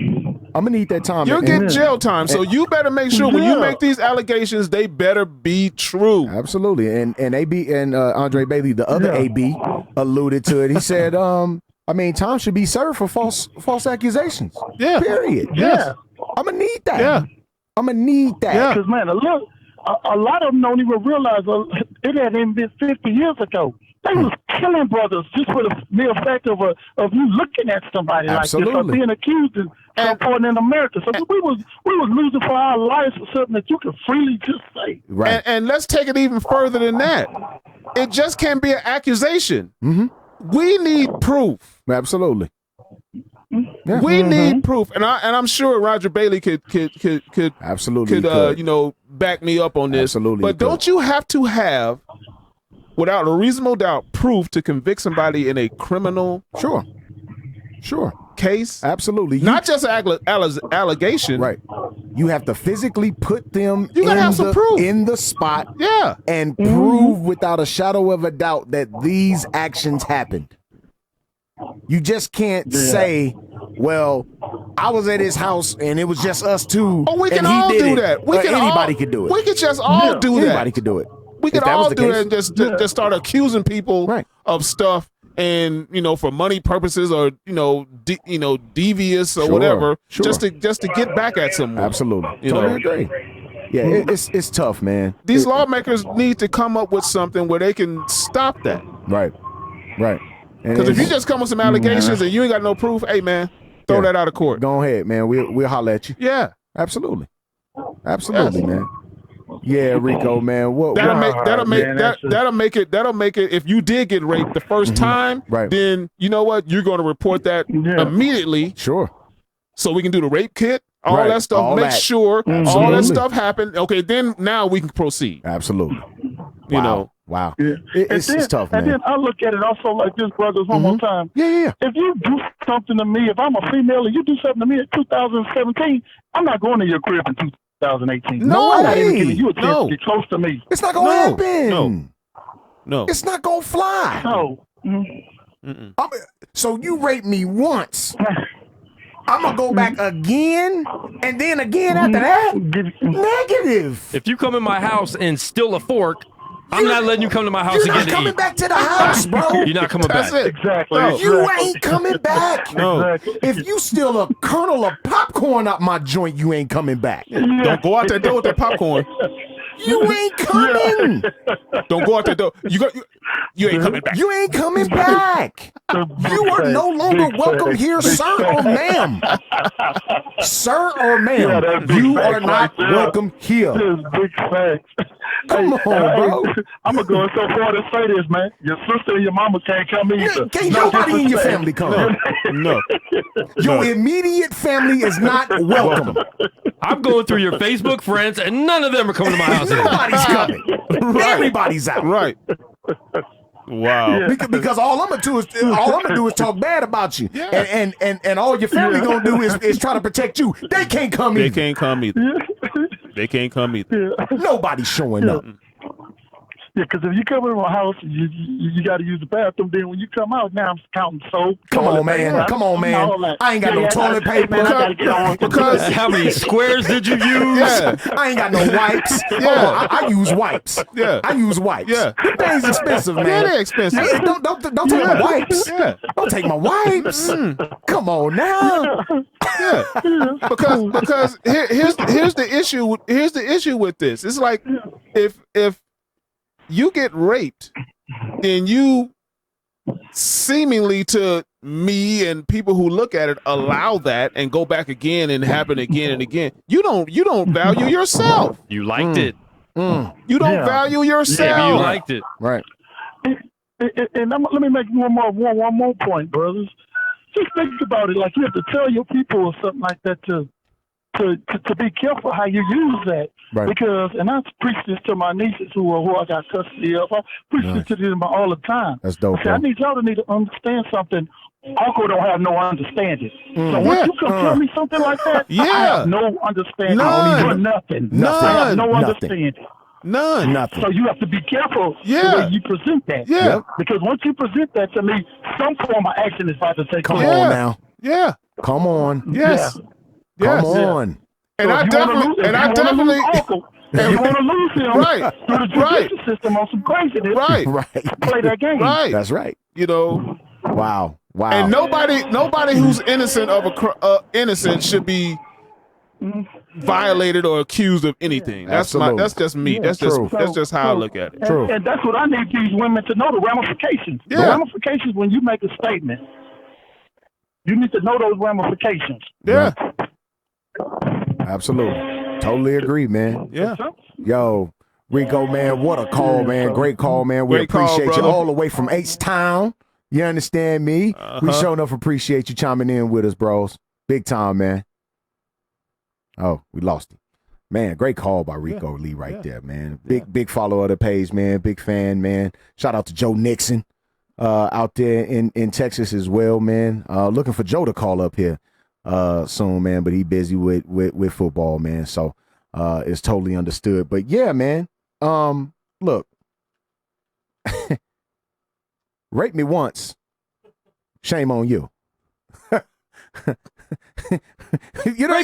I'm gonna need that time. You're getting jail time, so you better make sure when you make these allegations, they better be true. Absolutely, and AB and Andre Bailey, the other AB, alluded to it. He said, time should be served for false accusations. Yeah. Period. Yeah. I'm gonna need that. Yeah. I'm gonna need that. Yeah. Because man, a lot of them don't even realize it had even been 50 years ago. They was killing brothers just for the mere fact of you looking at somebody like this or being accused and so forth in America. So we was losing for our lives for something that you could freely just say. Right. And let's take it even further than that. It just can't be an accusation. Mm-hmm. We need proof. Absolutely. Yeah. We need proof, and I'm sure Roger Bailey could absolutely back me up on this. Absolutely, but don't you have to have, without a reasonable doubt, proof to convict somebody in a criminal sure case? Absolutely. Not just an allegation. Right. You have to physically put them proof in the spot. Yeah. And prove without a shadow of a doubt that these actions happened. You just can't say, well, I was at his house and it was just us two. Oh, we can all do that. Anybody could do it. We could just all do that. Anybody could do it. We could all do that and just start accusing people of stuff, and for money purposes or devious or whatever, just to get back at someone. Absolutely. Totally agree. Yeah, it's tough, man. These lawmakers need to come up with something where they can stop that. Right. Because if you just come with some allegations and you ain't got no proof, hey man, throw that out of court. Go ahead, man. We'll holler at you. Yeah, absolutely, man. Yeah, Rico, man. That'll make it. If you did get raped the first time, then you know what? You're going to report that immediately. Sure. So we can do the rape kit, all that stuff. Make sure all that stuff happened. Okay, then now we can proceed. Absolutely. Wow. Yeah. It's tough, man. And then I look at it also like this, brothers, one more time. Yeah. If you do something to me, if I'm a female and you do something to me in 2017, I'm not going to your crib in 2018. No, I'm not even giving you a chance to get close to me. It's not going to happen. No. It's not going to fly. No. So you raped me once. I'm going to go back again, and then again after that? Negative. If you come in my house and steal a fork, I'm not letting you come to my house again to eat. You're not coming back to the house, bro. You're not coming back. That's it. Exactly. No. You ain't coming back. No. Exactly. If you steal a kernel of popcorn out my joint, you ain't coming back. Don't go out that door with that popcorn. You ain't coming. Don't go out that door. You ain't coming back. You ain't coming back. You are no longer welcome here, sir or ma'am. Sir or ma'am, you are not welcome here. This is big facts. Come on, bro. I'm going to go so far to say this, man. Your sister and your mama can't come either. Can't nobody in your family come. No. Your immediate family is not welcome. I'm going through your Facebook friends, and none of them are coming to my house anymore. Nobody's coming. Everybody's out. Right. Wow. Yeah. Because all I'm gonna do is talk bad about you, and all your family gonna do is try to protect you. They can't come either. They can't come either. They can't come either. Nobody's showing up. Yeah, because if you come in my house, you got to use the bathroom. Then when you come out, now I'm counting soap. Come on, man. I ain't got no toilet paper. Man, I got to get on. Because how many squares did you use? Yeah. I ain't got no wipes. Yeah. I use wipes. Yeah. I use wipes. Yeah. That thing's expensive, man. Yeah, they're expensive. Hey, don't take my wipes. Yeah. Don't take my wipes. Come on now. Yeah. Because here's the issue. Here's the issue with this. It's like if you get raped, then you seemingly, to me and people who look at it, allow that and go back again and happen again and again. You don't value yourself. You liked it. You don't value yourself. Yeah, you liked it. Right. And let me make one more point, brothers. Just think about it. Like, you have to tell your people or something like that to to be careful how you use that. Right. Because, and I preach this to my nieces who I got custody of. I preach this to them all the time. That's dope. I need y'all to understand something. Uncle don't have no understanding. So once you come tell me something like that, I have no understanding. I don't nothing. I have no understanding. None. So you have to be careful the way you present that. Yeah. Because once you present that to me, some form of action is about to take Come place. on now. Yeah. Come on. Yes. Come Yes. on. And So I if definitely, you want to lose him Right. through the judicial system on some craziness, right. play that game. Right. That's right. You know, Wow. and nobody who's innocent of innocent should be violated or accused of anything. That's just me. That's just how I look at it. And that's what I need these women to know, the ramifications. Yeah. The ramifications when you make a statement. You need to know those ramifications. Yeah. Absolutely. Totally agree, man. Yeah. Yo, Rico, man, what a call, man. Great call, man. We Great call, appreciate you brother. all the way from H-Town. You understand me? We sure enough appreciate you chiming in with us, bros. Big time, man. Oh, we lost him. Man, great call by Rico Lee right there, man. Big follower of the page, man. Big fan, man. Shout out to Joe Nixon out there in Texas as well, man. Looking for Joe to call up here soon, man, but he busy with football, man. So it's totally understood. But yeah, man. Look. Rape me once. Shame on you. Rape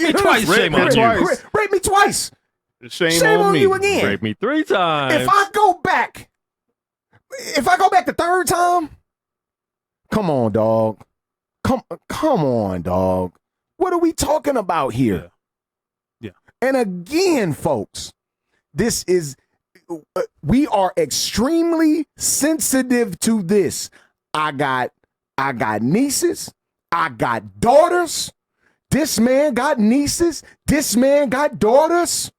me twice. Shame on you. Rape me twice. Shame on me. you again. Rape me 3 times. If I go back the third time, come on, dog. Come on, dog. What are we talking about here? Yeah. And again, folks, this is we are extremely sensitive to this. I got nieces. I got daughters. This man got nieces. This man got daughters.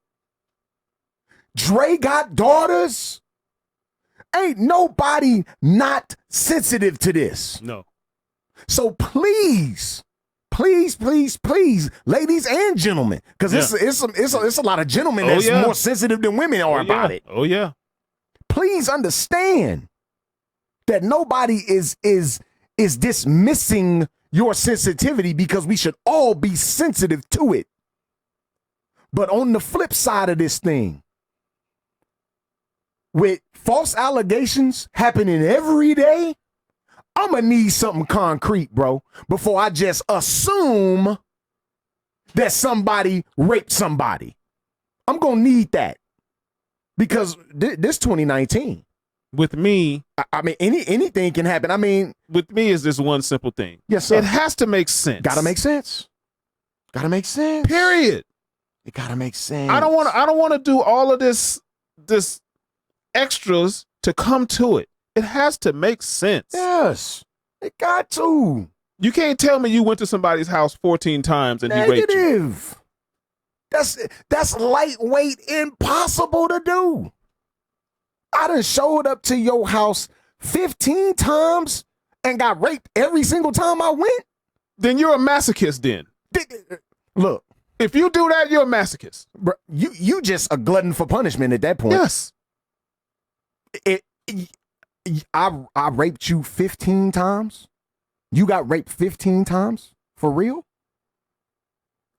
Dre got daughters. Ain't nobody not sensitive to this. No. So please, ladies and gentlemen, because it's a lot of gentlemen that's more sensitive than women are about it. Oh yeah. Please understand that nobody is dismissing your sensitivity, because we should all be sensitive to it. But on the flip side of this thing, with false allegations happening every day, I'm going to need something concrete, bro, before I just assume that somebody raped somebody. I'm going to need that, because this 2019. With me, I mean, anything can happen. I mean, with me is this one simple thing. Yes, sir. It has to make sense. Gotta make sense. Period. It gotta make sense. I don't want to do all of this extras to come to it. It has to make sense. Yes, it got to. You can't tell me you went to somebody's house 14 times and he raped you. Negative. That's lightweight, impossible to do. I done showed up to your house 15 times and got raped every single time I went. Then you're a masochist then. Look. If you do that, you're a masochist. Bro, you just a glutton for punishment at that point. Yes. I raped you 15 times. You got raped 15 times? For real?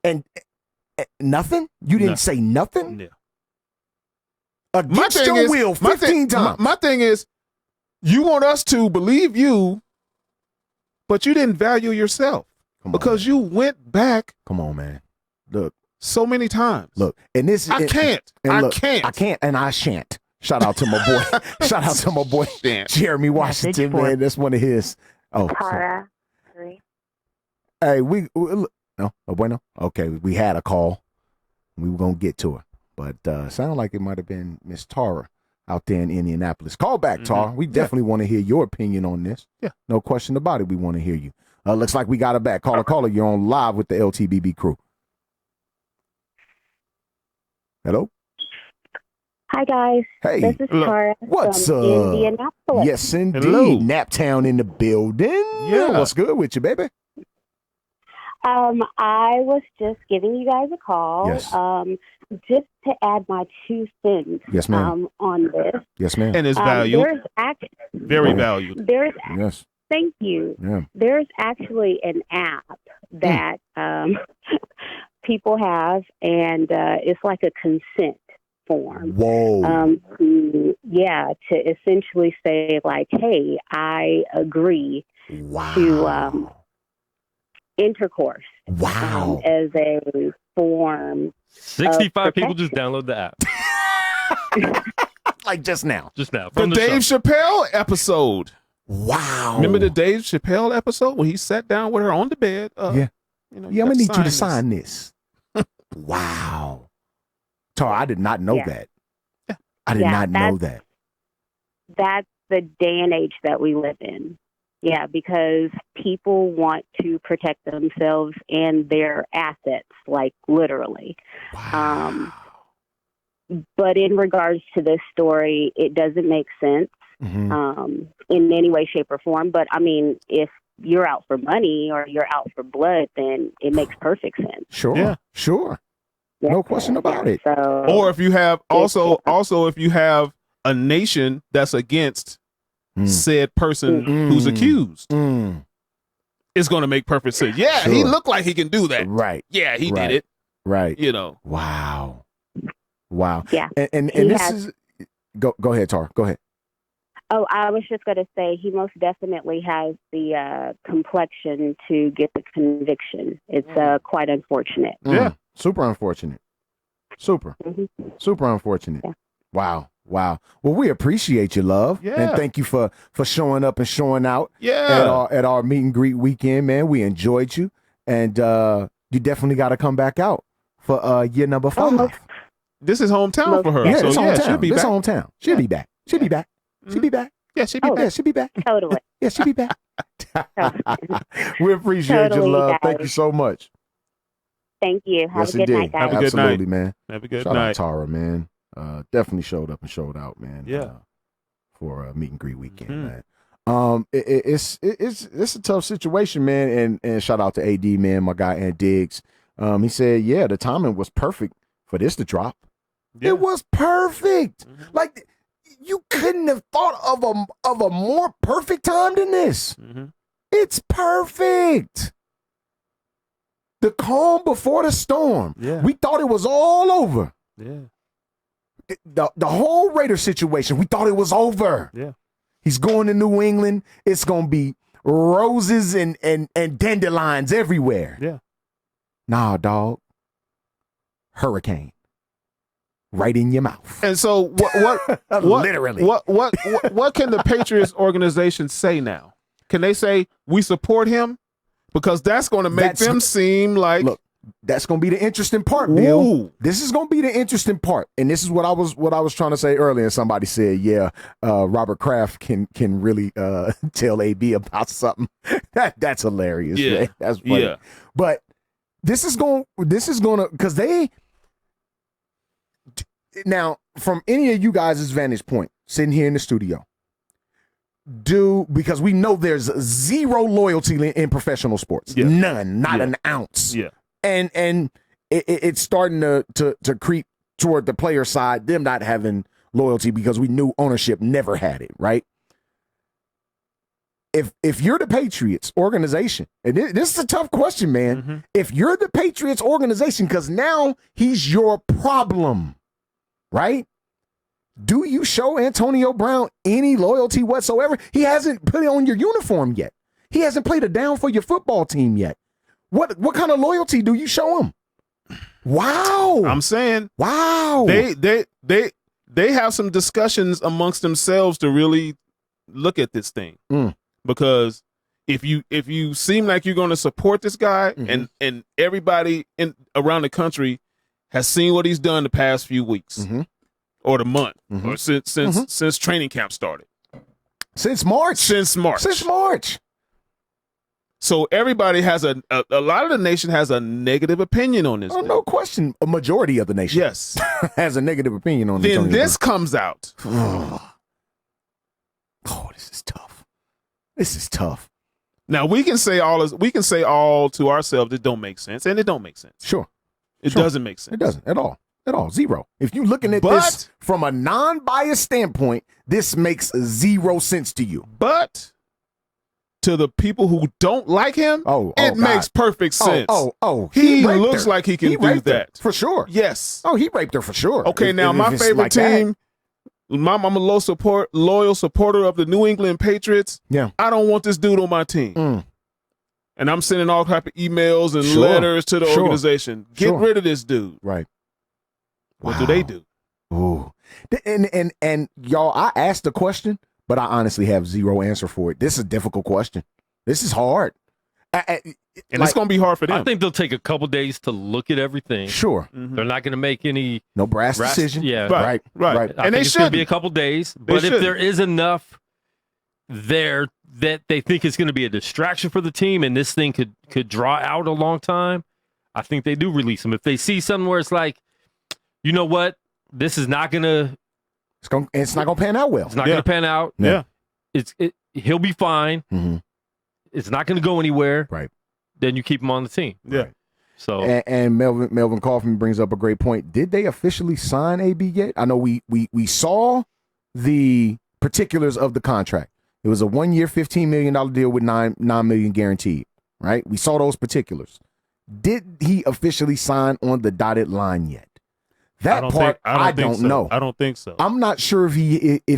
And nothing? You didn't say nothing? Yeah. Against your will 15 times. My thing is, you want us to believe you, but you didn't value yourself because you went back. Come on, man. Look. So many times. Look. And this I can't. I can't and I shan't. Shout out to my boy. Shout out to my boy Jeremy Washington, man. That's one of his. Oh. Tara. Hey, no, bueno. Okay, we had a call. We were gonna get to her. But sounded like it might have been Miss Tara out there in Indianapolis. Call back, Tara. We definitely want to hear your opinion on this. Yeah. No question about it. We want to hear you. Looks like we got her back. Caller, you're on live with the LTBB crew. Hello? Hi, guys. Hey. This is Tara What's from up? Indianapolis. Yes, indeed. Hello. Naptown in the building. Yeah. What's good with you, baby? I was just giving you guys a call. Yes. Just to add my 2 cents. Yes, ma'am. On this. Yes, ma'am. And it's valued. Very Oh. valued. Yes. Thank you. Yeah. There's actually an app that people have, and it's like a consent form. Whoa. To essentially say, like, hey, I agree to intercourse. Wow. As a form. 65 people just download the app. Like just now. Just now. The From the Dave show. Chappelle episode. Wow. Remember the Dave Chappelle episode when he sat down with her on the bed? Yeah. You know, Yeah, I'm gonna need you to this. sign this. Wow. Tara, I did not know that. I did not know that. That's the day and age that we live in. Yeah, because people want to protect themselves and their assets, like literally. Wow. But in regards to this story, it doesn't make sense in any way, shape, or form. But I mean, if you're out for money or you're out for blood, then it makes perfect sense. Sure. Yeah. Sure. No question about it. So, Or if you have also if you have a nation that's against said person who's accused, it's going to make perfect sense. Yeah, he Sure. looked like he can do that. Right. Yeah, he Right. did it. Right. You know. Wow. Wow. Yeah. And He this has- is go ahead, Tara. Go ahead. Oh, I was just going to say he most definitely has the complexion to get the conviction. It's quite unfortunate. Yeah. Super unfortunate. Super. Mhm. Super unfortunate. Yeah. Wow. Wow. Well, we appreciate you, love. Yeah. And thank you for showing up and showing out Yeah. at our meet and greet weekend, man. We enjoyed you. And you definitely got to come back out for year number 5. This is hometown for her. Yeah, so it's yeah, hometown. she'll be It's back. hometown. She'll be back. She'll be back. She'll be back. Yeah, she'll be Oh, back. Yeah, she'll be back. Totally. Yeah, she'll be back. We appreciate you, Totally, love. guys. Thank you so much. Thank you. Have Yes, a good indeed. night, guys. Have a good Absolutely, night. man. Have a good Shout out night. Tara, man. Definitely showed up and showed out, man. Yeah. For a meet and greet weekend, Mhm. man. It's a tough situation, man. And shout out to AD, man, my guy Ant Diggs. He said, yeah, the timing was perfect for this to drop. Yeah. It was perfect. Like you couldn't have thought of a more perfect time than this. It's perfect. The calm before the storm. Yeah. We thought it was all over. Yeah. The whole Raider situation, we thought it was over. Yeah. He's going to New England. It's going to be roses and dandelions everywhere. Yeah. Nah, dog. Hurricane. Right in your mouth. And so what Literally. what can the Patriots organization say now? Can they say we support him? Because that's going to make them seem like Look, that's going to be the interesting part, Bill. Ooh. This is going to be the interesting part. And this is what I was trying to say earlier. And somebody said, yeah, Robert Kraft can really tell AB about something. That's hilarious. Yeah. Man. That's funny. Yeah. But this is going to, because now, from any of you guys' vantage point, sitting here in the studio, because we know there's zero loyalty in professional sports. Yeah. None, not Yeah. an ounce. Yeah. And it's starting to creep toward the player side, them not having loyalty because we knew ownership never had it, right? If you're the Patriots organization, and this is a tough question, man. If you're the Patriots organization, because now he's your problem, right? Do you show Antonio Brown any loyalty whatsoever? He hasn't put on your uniform yet. He hasn't played a down for your football team yet. What kind of loyalty do you show him? Wow. I'm saying wow. They have some discussions amongst themselves to really look at this thing. Because if you seem like you're going to support this guy and everybody around the country has seen what he's done the past few weeks or the month or since training camp started. Since March. Since March. So everybody has a lot of the nation has a negative opinion on this. Oh, no question. A majority of the nation. Yes. has a negative opinion on Then Antonio this Brown. comes out. Oh, this is tough. This is tough. Now we can say all to ourselves it don't make sense, and it don't make sense. Sure. It doesn't make sense. It doesn't at all. At all. Zero. If you're looking at this from a non-biased standpoint, this makes zero sense to you. But to the people who don't like him, it makes perfect sense. He looks like he can do that. For sure. Yes. Oh, he raped her for sure. Okay, now my favorite team, I'm a loyal supporter of the New England Patriots. Yeah. I don't want this dude on my team. And I'm sending all type of emails and letters to the organization. Get rid of this dude. Right. What do they do? Ooh. And y'all, I asked the question, but I honestly have zero answer for it. This is a difficult question. This is hard. And it's going to be hard for them. I think they'll take a couple days to look at everything. Sure. They're not going to make any brass decision. Yeah. Right. I think it's going to be a couple days. But if there is enough there that they think it's going to be a distraction for the team and this thing could draw out a long time, I think they do release him. If they see something where it's like, you know what, this is not going to... It's not going to pan out well. It's not going to pan out. Yeah. He'll be fine. Mm-hmm. It's not going to go anywhere. Right. Then you keep him on the team. Yeah. Right. So and Melvin Kaufman brings up a great point. Did they officially sign AB yet? I know we saw the particulars of the contract. It was a 1-year, $15 million deal with $9 million guaranteed. Right. We saw those Did he officially sign on the dotted line yet? That part, I don't know. I don't think so. I'm not sure if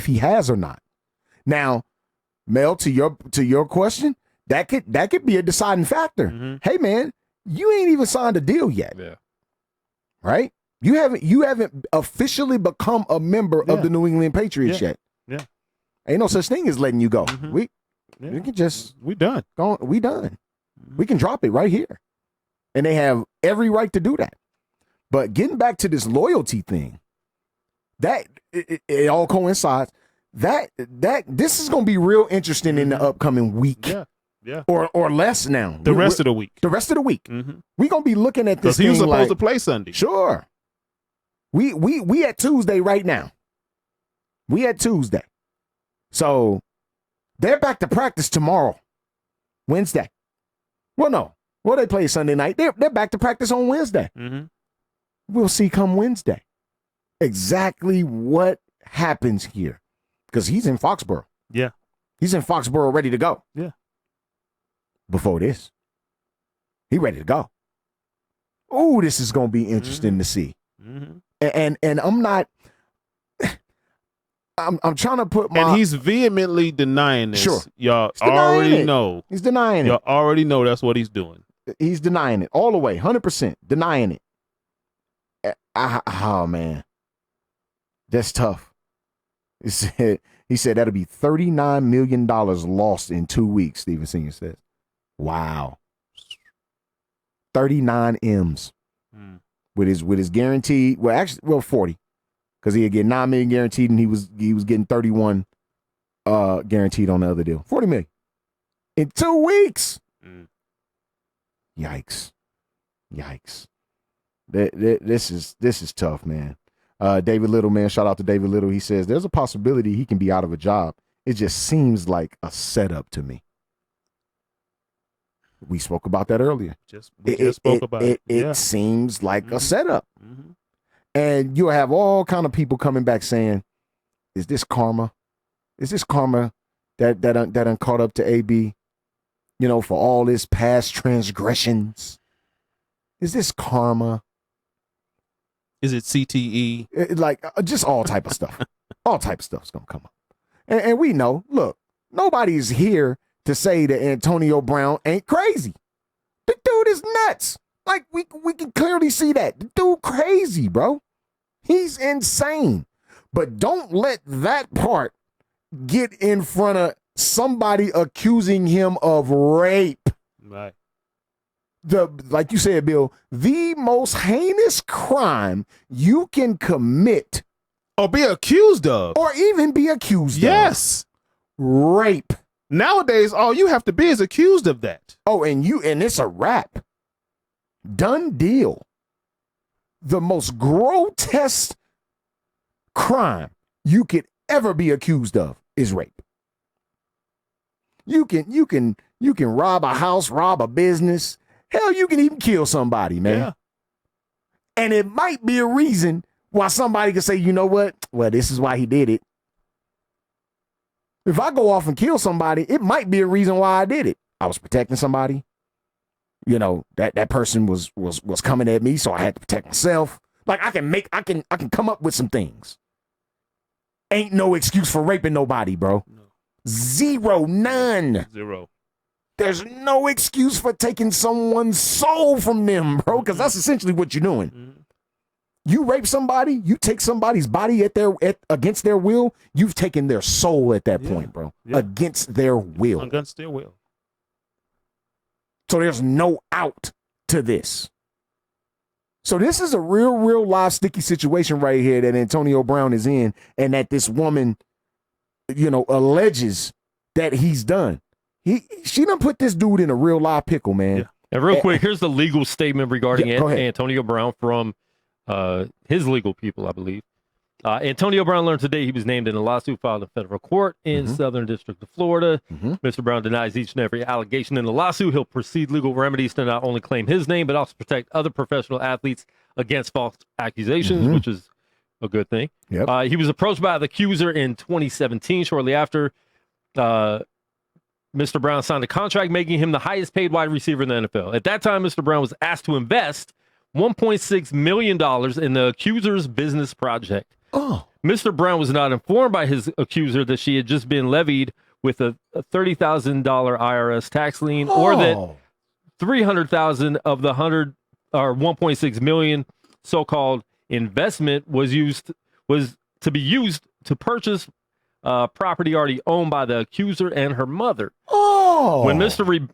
he has or not. Now, Mel, to your question, that could be a deciding factor. Mm-hmm. Hey, man, you ain't even signed a deal yet. Yeah. Right? You haven't officially become a member of the New England Patriots yet. Yeah. Ain't no such thing as letting you go. Mm-hmm. We can just we done. We done. We can drop it right here. And they have every right to do that. But getting back to this loyalty thing, that it all coincides. That this is going to be real interesting in the upcoming week. Yeah. Yeah. Or less now. The rest of the week. The rest of the week. Mm-hmm. We're going to be looking at this thing. Because he was supposed to play Sunday. Sure. We at Tuesday right now. We at Tuesday. So they're back to practice tomorrow. Wednesday. Well, no. Well, they play Sunday night. They're back to practice on Wednesday. Mm-hmm. We'll see come Wednesday exactly what happens here. Because he's in Foxborough. Yeah. He's in Foxborough ready to go. Yeah. Before this. He ready to go. Oh, this is going to be interesting to see. Mm-hmm. And I'm not... I'm trying to put my... And he's vehemently denying this. Sure. Y'all already know. He's denying it. Y'all already know that's what he's doing. He's denying it all the way, 100%. Denying it. Oh, man. That's tough. He said that'll be $39 million lost in 2 weeks, Steven Senior says. Wow. 39 M's. With his guaranteed, 40. Because he'd get $9 million guaranteed and he was getting 31 guaranteed on the other deal. $40 million. In 2 weeks. Yikes. This is tough, man. David Little, man, shout out to David Little. He says there's a possibility he can be out of a job. It just seems like a setup to me. We spoke about that earlier. We just spoke about it. It seems like a setup. Mm-hmm. And you'll have all kind of people coming back saying, is this karma? Is this karma that done caught up to AB, for all his past transgressions? Is this karma? Is it CTE? Just all type of stuff. All type of stuff's going to come up. And we know, look, nobody's here to say that Antonio Brown ain't crazy. The dude is nuts. Like, we can clearly see that. The dude crazy, bro. He's insane. But don't let that part get in front of somebody accusing him of rape. Right. Like you said, Bill, the most heinous crime you can commit. Or be accused of. Or even be accused of. Yes. Rape. Nowadays, all you have to be is accused of that. Oh, and it's a wrap. Done deal. The most grotesque crime you could ever be accused of is rape. You can rob a house, rob a business. Hell, you can even kill somebody, man. Yeah. And it might be a reason why somebody can say, you know what? Well, this is why he did it. If I go off and kill somebody, it might be a reason why I did it. I was protecting somebody. You know, that person was coming at me, so I had to protect myself. Like I can come up with some things. Ain't no excuse for raping nobody, bro. No. Zero, none. Zero. There's no excuse for taking someone's soul from them, bro, because that's essentially what you're doing. Mm-hmm. You rape somebody, you take somebody's body against their will, you've taken their soul at that point, bro. Yeah. Against their will. Against their will. So there's no out to this. So this is a real live sticky situation right here that Antonio Brown is in, and that this woman, you know, alleges that he's done. She done put this dude in a real live pickle, man. Yeah. And real quick, here's the legal statement regarding Antonio Brown from his legal people, I believe. Antonio Brown learned today he was named in a lawsuit filed in federal court in Southern District of Florida. Mr. Brown denies each and every allegation in the lawsuit. He'll proceed legal remedies to not only claim his name, but also protect other professional athletes against false accusations, which is a good thing. Yep. He was approached by the accuser in 2017, shortly after Mr. Brown signed a contract making him the highest paid wide receiver in the NFL. At that time, Mr. Brown was asked to invest $1.6 million in the accuser's business project. Oh. Mr. Brown was not informed by his accuser that she had just been levied with a $30,000 IRS tax lien, or that $300,000 of the 1.6 million so-called investment was to be used to purchase property already owned by the accuser and her mother. When Mr.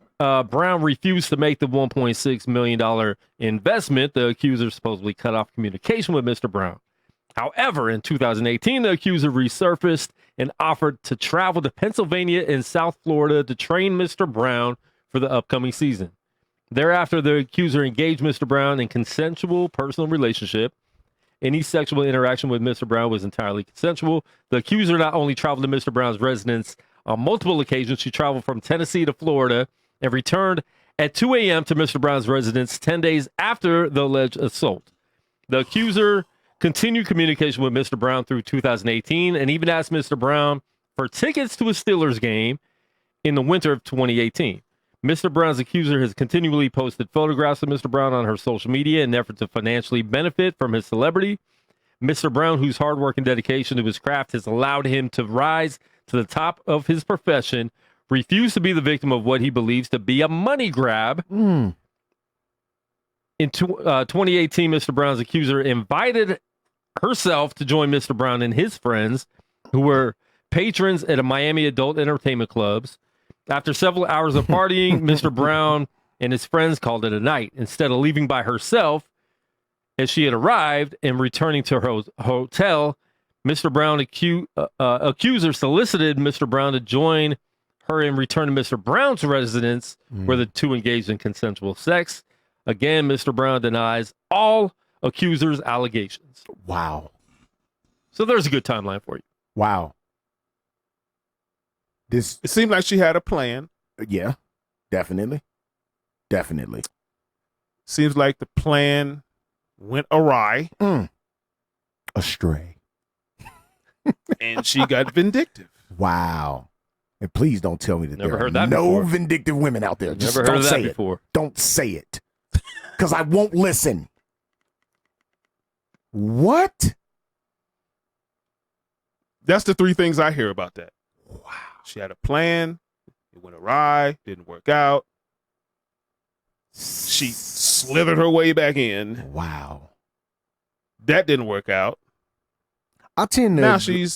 Brown refused to make the $1.6 million investment, the accuser supposedly cut off communication with Mr. Brown. However, in 2018, the accuser resurfaced and offered to travel to Pennsylvania and South Florida to train Mr. Brown for the upcoming season. Thereafter, the accuser engaged Mr. Brown in consensual personal relationship. Any sexual interaction with Mr. Brown was entirely consensual. The accuser not only traveled to Mr. Brown's residence on multiple occasions, she traveled from Tennessee to Florida and returned at 2 a.m. to Mr. Brown's residence 10 days after the alleged assault. The accuser continued communication with Mr. Brown through 2018 and even asked Mr. Brown for tickets to a Steelers game in the winter of 2018. Mr. Brown's accuser has continually posted photographs of Mr. Brown on her social media in an effort to financially benefit from his celebrity. Mr. Brown, whose hard work and dedication to his craft has allowed him to rise to the top of his profession, refused to be the victim of what he believes to be a money grab. In 2018, Mr. Brown's accuser invited herself to join Mr. Brown and his friends, who were patrons at a Miami adult entertainment clubs. After several hours of partying, Mr. Brown and his friends called it a night. Instead of leaving by herself, as she had arrived and returning to her hotel, Mr. Brown accuser solicited Mr. Brown to join her and return to Mr. Brown's residence, where the two engaged in consensual sex. Again, Mr. Brown denies all accusers' allegations. Wow. So there's a good timeline for you. Wow. It seemed like she had a plan. Yeah, definitely. Definitely. Seems like the plan went awry. Astray. And she got vindictive. Wow. And please don't tell me that Never there heard are that no before. vindictive women out there. Just Never heard don't of that say before. it. Don't say it. Because I won't listen. What? That's the three things I hear about that. Wow. She had a plan. It went awry. Didn't work out. She slithered her way back in. Wow. That didn't work out. I tend to Now she's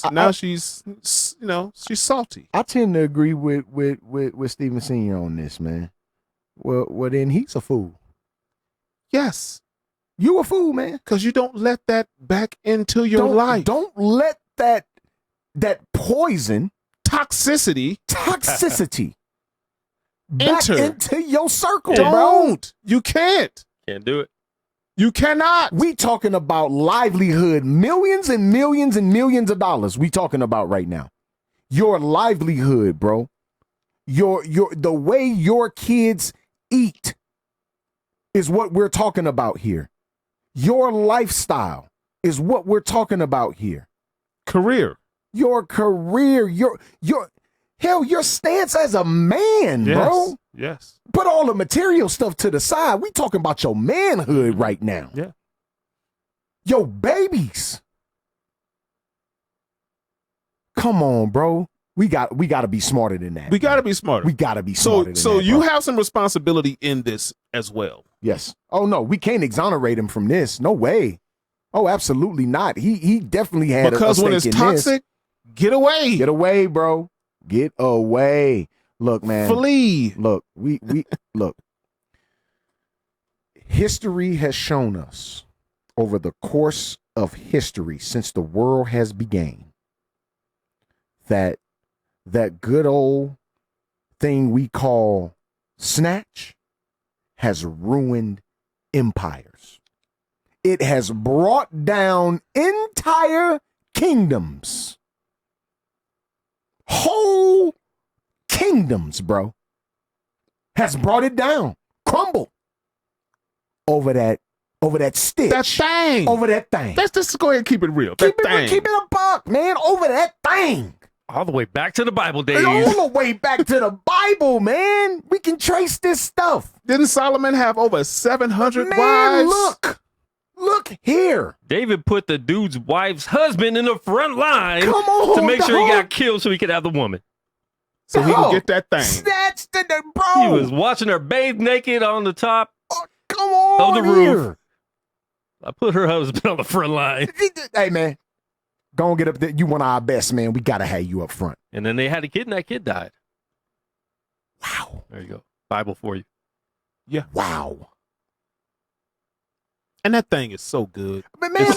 salty. I tend to agree with Steven Senior on this, man. Well, then he's a fool. Yes. You a fool, man. Because you don't let that back into your life. Don't let that poison, toxicity back enter into your circle, Don't. You can't. Can't do it. You cannot. We talking about livelihood, millions and millions and millions of dollars we talking about right now. Your livelihood, bro. the way your kids eat is what we're talking about here. Your lifestyle is what we're talking about here. Career. Your career, your stance as a man, bro. Yes. Put all the material stuff to the side. We talking about your manhood right now. Yeah. Your babies. Come on, bro. We got to be smarter than that. We got to be smarter. We got to be smarter than that. So you bro. have some responsibility in this as well. Yes. Oh no, we can't exonerate him from this. No way. Oh, absolutely not. He definitely had because a when it's toxic, get away. Get away, bro. Get away. Look, man. Flee. Look, we look. History has shown us over the course of history since the world has begun that good old thing we call snatch has ruined empires. It has brought down entire kingdoms. Whole kingdoms, bro. Has brought it down. Crumble. Over that stitch. That thing. Over that thing. Let's just go ahead and keep it real. Keep it a buck, man. Over that thing. All the way back to the Bible days. All the way back to the Bible, man. We can trace this stuff. Didn't Solomon have over 700 man, wives? Look here. David put the dude's wife's husband in the front line to make sure he got killed so he could have the woman. So he can get that thing. Snatch the bro. He was watching her bathe naked on the top come on of the roof. I put her husband on the front line. Hey, man. Go and get up there. You one of our best, man. We got to have you up front. And then they had a kid, and that kid died. Wow. There you go. Bible for you. Yeah. Wow. And that thing is so good. But, man,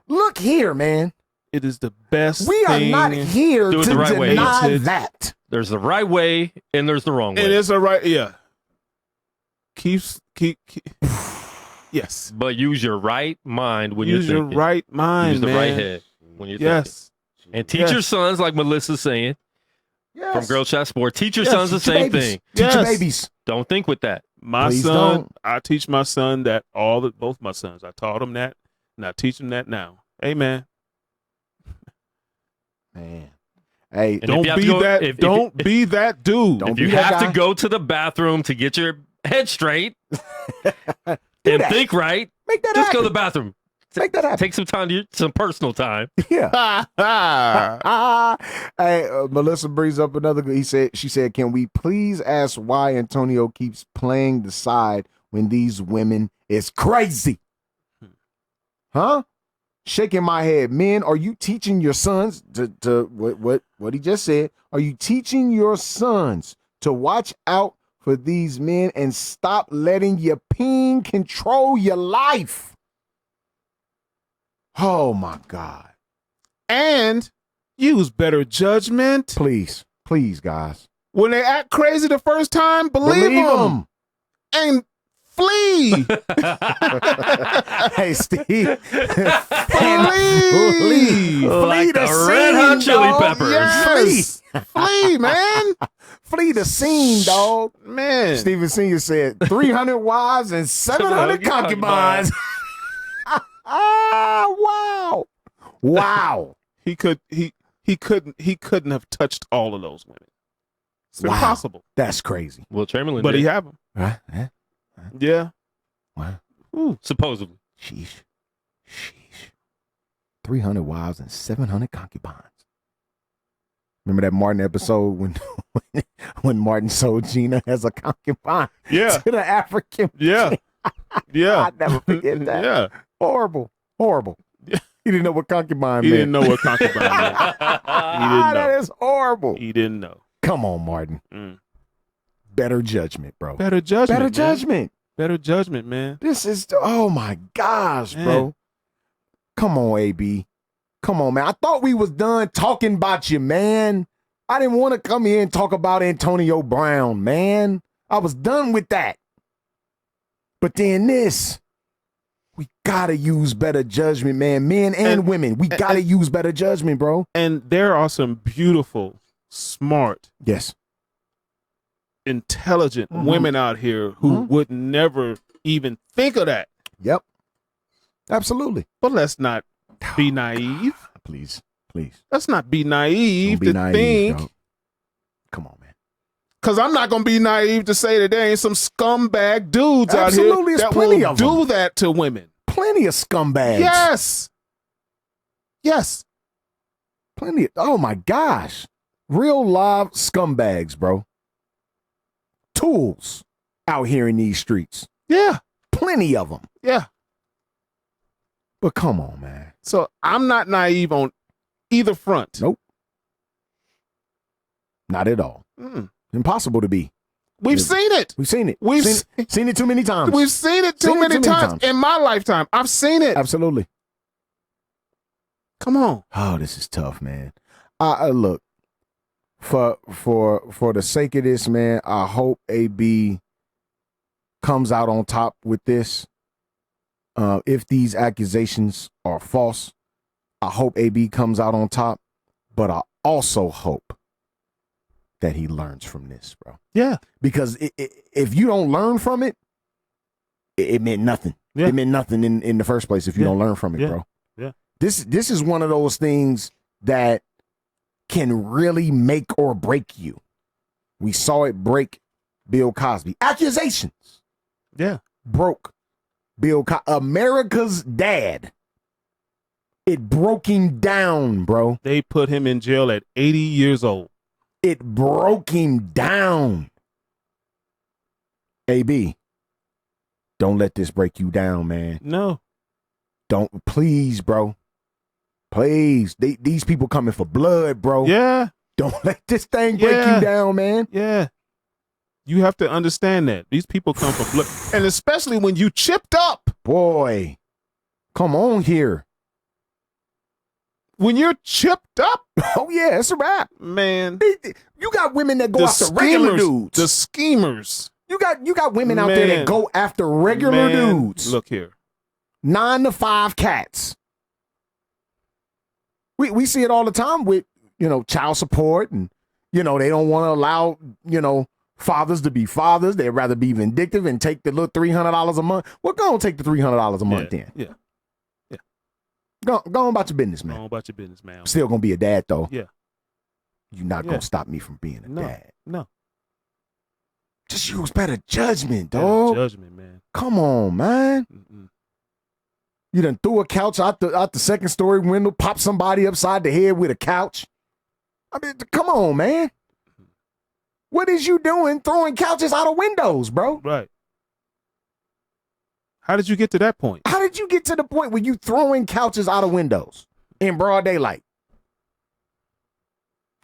look here, man. It is the best We are not here to deny that. There's the right way, and there's the wrong way. It is a right, yeah. Keep. Yes. But use your right mind when use you're thinking. Use your right mind, Use the man. right head when you're thinking. And teach your sons, like Melissa's saying, from Girl Chat Sport, teach your sons the same thing. Teach your babies. Don't think with that. My son, I teach my son that both my sons. I taught them that, and I teach them that now. Amen. Man. Hey, don't be that dude. If you have to go to the bathroom to get your head straight and think right, make that just happen. go to the bathroom. Make that happen. Take some time, some personal time. Yeah. Hey, Melissa brings up another. She said, "Can we please ask why Antonio keeps playing the side when these women is crazy?" Huh? Shaking my head. Men, are you teaching your sons to what he just said? Are you teaching your sons to watch out for these men and stop letting your peen control your life? Oh my God. And use better judgment. Please, guys. When they act crazy the first time, believe them. And flee. Hey, Steve. Flee. Like the the Red Hot Chili Peppers. Yes. Flee, man. Flee the scene, dog. Man. Steven Senior said 300 wives and 700 concubines. Wow. Wow. He couldn't have touched all of those women. It's impossible. That's crazy. Well, Chamberlain but did. he have them. Yeah. Wow. Ooh, supposedly. Sheesh. 300 wives and 700 concubines. Remember that Martin episode when Martin sold Gina as a concubine to the African? Yeah. Yeah. I'd never forget that. Yeah. Horrible. Yeah. He didn't know what concubine meant. He didn't know what concubine meant. He didn't know. That is horrible. He didn't know. Come on, Martin. Better judgment, bro. Better judgment. Better judgment, man. This is, oh my gosh, bro. Come on, AB. Come on, man. I thought we was done talking about you, man. I didn't want to come here and talk about Antonio Brown, man. I was done with that. But then this, we gotta use better judgment, man. Men and women, we gotta use better judgment, bro. And there are some beautiful, smart, intelligent women out here who would never even think of that. Yep. Absolutely. But let's not be naive. Please. Let's not be naive think. Dog. Come on, man. Because I'm not going to be naive to say that there ain't some scumbag dudes Absolutely, out here that plenty will of them. do that to women. Plenty of scumbags. Yes. Plenty. Oh, my gosh. Real live scumbags, bro. Tools out here in these streets. Yeah. Plenty of them. Yeah. But come on, man. So I'm not naive on either front. Nope. Not at all. Impossible to be. We've seen it. We've seen it. We've seen it too many times. We've seen it too many times in my lifetime. I've seen it. Absolutely. Come on. Oh, this is tough, man. Look, for the sake of this, man, I hope AB comes out on top with this. If these accusations are false, I hope AB comes out on top. But I also hope that he learns from this, bro. Yeah. Because if you don't learn from it, it meant nothing. Yeah. It meant nothing in the first place if you don't learn from it, bro. Yeah. This is one of those things that can really make or break you. We saw it break Bill Cosby. Accusations. Yeah. Broke Bill Cosby. America's dad. It broke him down, bro. They put him in jail at 80 years old. It broke him down. AB, don't let this break you down, man. No. Don't, please, bro. Please. These people coming for blood, bro. Yeah. Don't let this thing break you down, man. Yeah. You have to understand that. These people come for blood. And especially when you chipped up. Boy, come on here. When you're chipped up. Oh, yeah, it's a wrap. Man. You got women that go after regular dudes. The schemers. You got women out there that go after regular dudes. Look here. 9 to 5 cats. We see it all the time with, child support and, they don't want to allow, fathers to be fathers. They'd rather be vindictive and take the little $300 a month. Well, go and take the $300 a month then. Yeah. Go on about your business, man. Go on about your business, man. Still going to be a dad, though. Yeah. You're not going to stop me from being a dad. No. Just use better judgment, dog. Better judgment, man. Come on, man. You done threw a couch out the second story window, popped somebody upside the head with a couch. I mean, come on, man. What is you doing throwing couches out of windows, bro? Right. How did you get to that point? How did you get to the point where you throwing couches out of windows in broad daylight?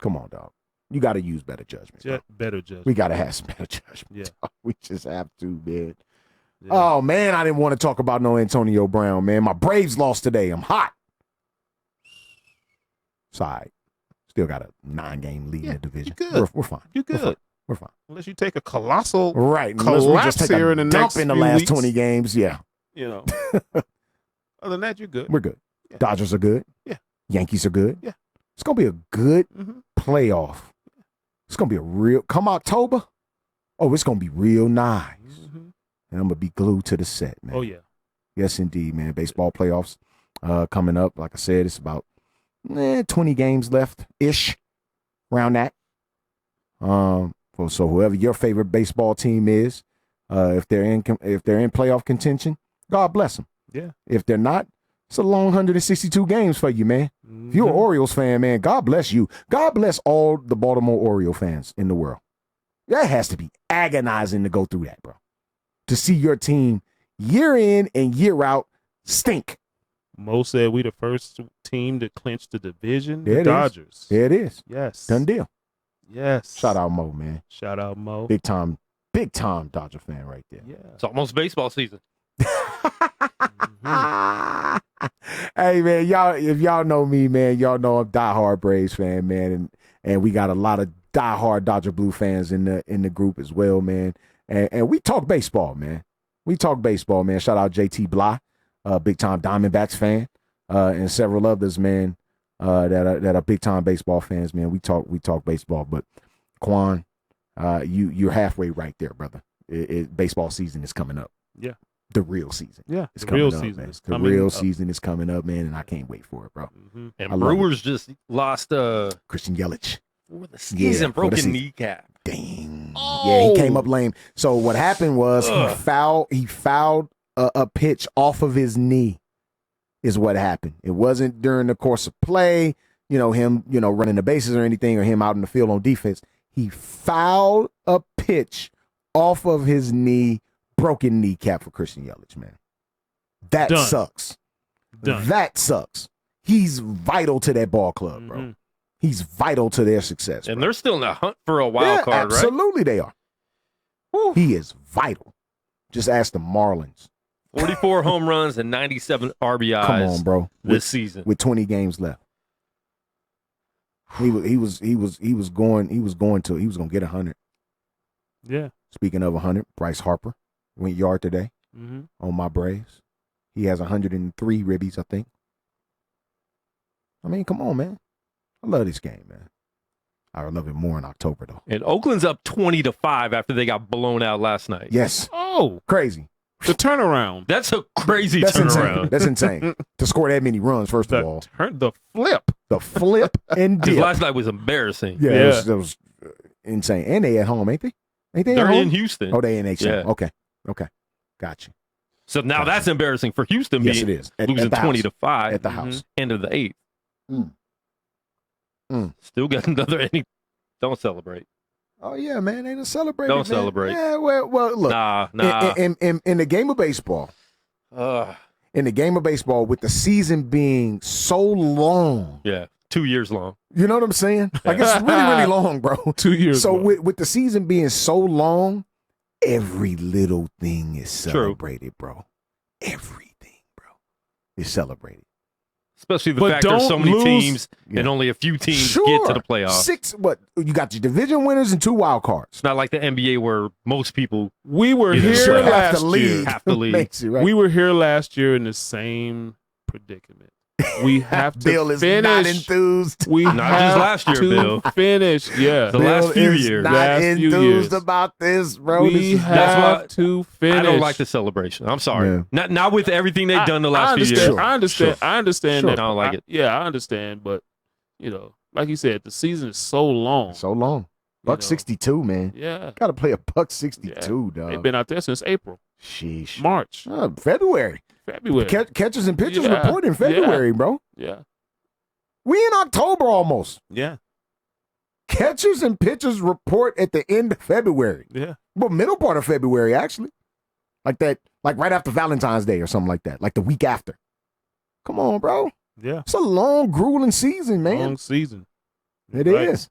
Come on, dog. You got to use better judgment. Better judgment. We got to have some better judgment. Yeah. Dog. We just have to, man. Yeah. Oh, man, I didn't want to talk about no Antonio Brown, man. My Braves lost today. I'm hot. Side. Still got a 9-game lead in the division. You're good. We're fine. You're good. We're fine. Unless you take a colossal Unless we just take here a in the dump next in the few last weeks. 20 games. Yeah. Other than that, you're good. We're good. Yeah. Dodgers are good. Yeah. Yankees are good. Yeah. It's going to be a good playoff. It's going to be a real, come October, it's going to be real nice. And I'm going to be glued to the set, man. Oh, yeah. Yes, indeed, man. Baseball playoffs coming up. Like I said, it's about 20 games left-ish, around that. So whoever your favorite baseball team is, if they're in playoff contention, God bless them. Yeah. If they're not, it's a long 162 games for you, man. If you're an Orioles fan, man, God bless you. God bless all the Baltimore Oriole fans in the world. That has to be agonizing to go through that, bro. To see your team year in and year out stink. Mo said we the first team to clinch the division. There the it Dodgers. Is. There it is. Yes. Done deal. Yes. Shout out Mo, man. Shout out Mo. Big time Dodger fan right there. Yeah. It's almost baseball season. Hey, man, if y'all know me, man, y'all know I'm diehard Braves fan, man, and we got a lot of diehard Dodger Blue fans in the group as well, man. And we talk baseball, man. Shout out JT Bly, big time Diamondbacks fan, and several others, man, that are big time baseball fans, man. We talk baseball. But Quan, you're halfway right there, brother. Baseball season is coming up. Yeah. The real season. Yeah. It's The coming real up, season man. is The coming real up. season is coming up, man, and I can't wait for it, bro. Mm-hmm. And I love Brewers just lost Christian Yelich. for the season, for the broken season. kneecap. Dang. Yeah, he came up lame. So what happened was he fouled a pitch off of his knee is what happened. It wasn't during the course of play, him, running the bases or anything, or him out in the field on defense. He fouled a pitch off of his knee, broken kneecap for Christian Yelich, man. That Done. sucks. Done. That sucks. He's vital to that ball club, bro. He's vital to their success. And bro. they're still in the hunt for a wild card, right? Absolutely they are. He is vital. Just ask the Marlins. 44 home runs and 97 RBIs. Come on, bro. This season. With 20 games left. He was going to get 100. Yeah. Speaking of 100, Bryce Harper went yard today on my Braves. He has 103 ribbies, I think. I mean, come on, man. I love this game, man. I love it more in October, though. And Oakland's up 20-5 after they got blown out last night. Yes. Oh, crazy. the turnaround. That's a crazy That's turnaround. insane. That's insane. To score that many runs, first of all. The flip. The flip and Because dip. last night was embarrassing. Yeah. That was insane. And they at home, ain't they? Ain't they They're at home? in Houston. Oh, they in HM. Yeah. Okay. Gotcha. So now that's embarrassing for Houston. Yes, being it is. Losing the house. 20-5 At the house. End of the 8th. Mm. Still got another inning. Don't celebrate. Oh, yeah, man. They don't celebrate. Don't celebrate. Yeah, well, look. Nah. In the game of baseball, with the season being so long, Yeah, 2 years long. you know what I'm saying? Like, it's really, really long, bro. 2 years. So ago. with the season being so long, every little thing is celebrated, bro. Everything, bro, is celebrated. Especially the But fact there's so don't many lose- teams and only a few teams get to the playoffs. 6, you got your division winners and 2 wild cards. It's not like the NBA where most people we were Yeah, here sure. last year. Half the league. Makes it, right? We were here last year in the same predicament. We have to Bill is finish. not enthused. We Not have just last year, to Bill. finish. Yeah. The last few is years. not Last few enthused years. about this, bro. We This is have why to finish. I don't like the celebration. I'm sorry. Yeah. Not with everything they've done the last few years. Sure. I understand. Sure. I understand Sure. that. I don't like it. Yeah, I understand. But like you said, the season is so long. so long. Buck 62, man. Yeah. Got to play a buck 62, They've dog. been out there since April, Sheesh. March, February. February. Catchers and pitchers Yeah. report in February, bro. Yeah. We in October almost. Yeah. Catchers and pitchers report at the end of February. Yeah. Well, middle part of February, actually. Like right after Valentine's Day or something like that. Like the week after. Come on, bro. Yeah. It's a long, grueling season, man. Long season. It is.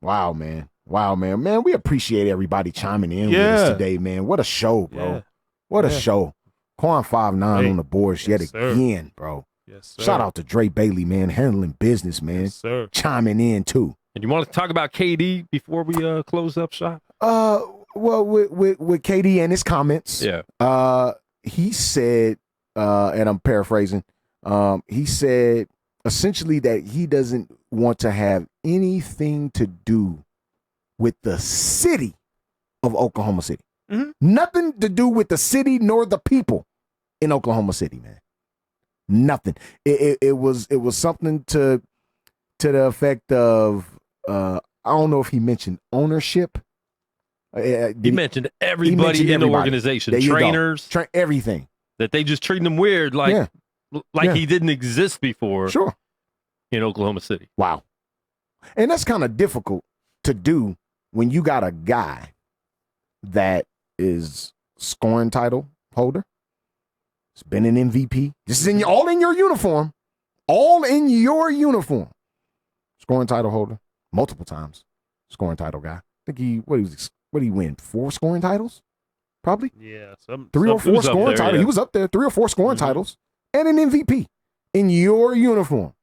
Wow, man. Man, we appreciate everybody chiming in with us today, man. What a show, bro. Yeah. What a show. Quan 5'9" on the boards yet sir. again, bro. Yes, sir. Shout out to Dre Bailey, man, handling business, man. Yes, sir. Chiming in, too. And you want to talk about KD before we close up shop? Well, with KD and his comments, he said, and I'm paraphrasing, he said essentially that he doesn't want to have anything to do with the city of Oklahoma City. Mm-hmm. Nothing to do with the city nor the people in Oklahoma City, man. Nothing. It was something to the effect of I don't know if he mentioned ownership. He mentioned everybody in the everybody. organization, There you go. trainers, everything. that they just treating him weird, like he didn't exist before Sure. in Oklahoma City. Wow. And that's kind of difficult to do when you got a guy that is scoring title holder. It's been an MVP. This is all in your uniform. All in your uniform. Scoring title holder. Multiple times. Scoring title guy. I think what did he win? 4 scoring titles? Probably? Yeah. 3 or 4 scoring titles. yeah. He was up there. 3 or 4 scoring titles. And an MVP in your uniform.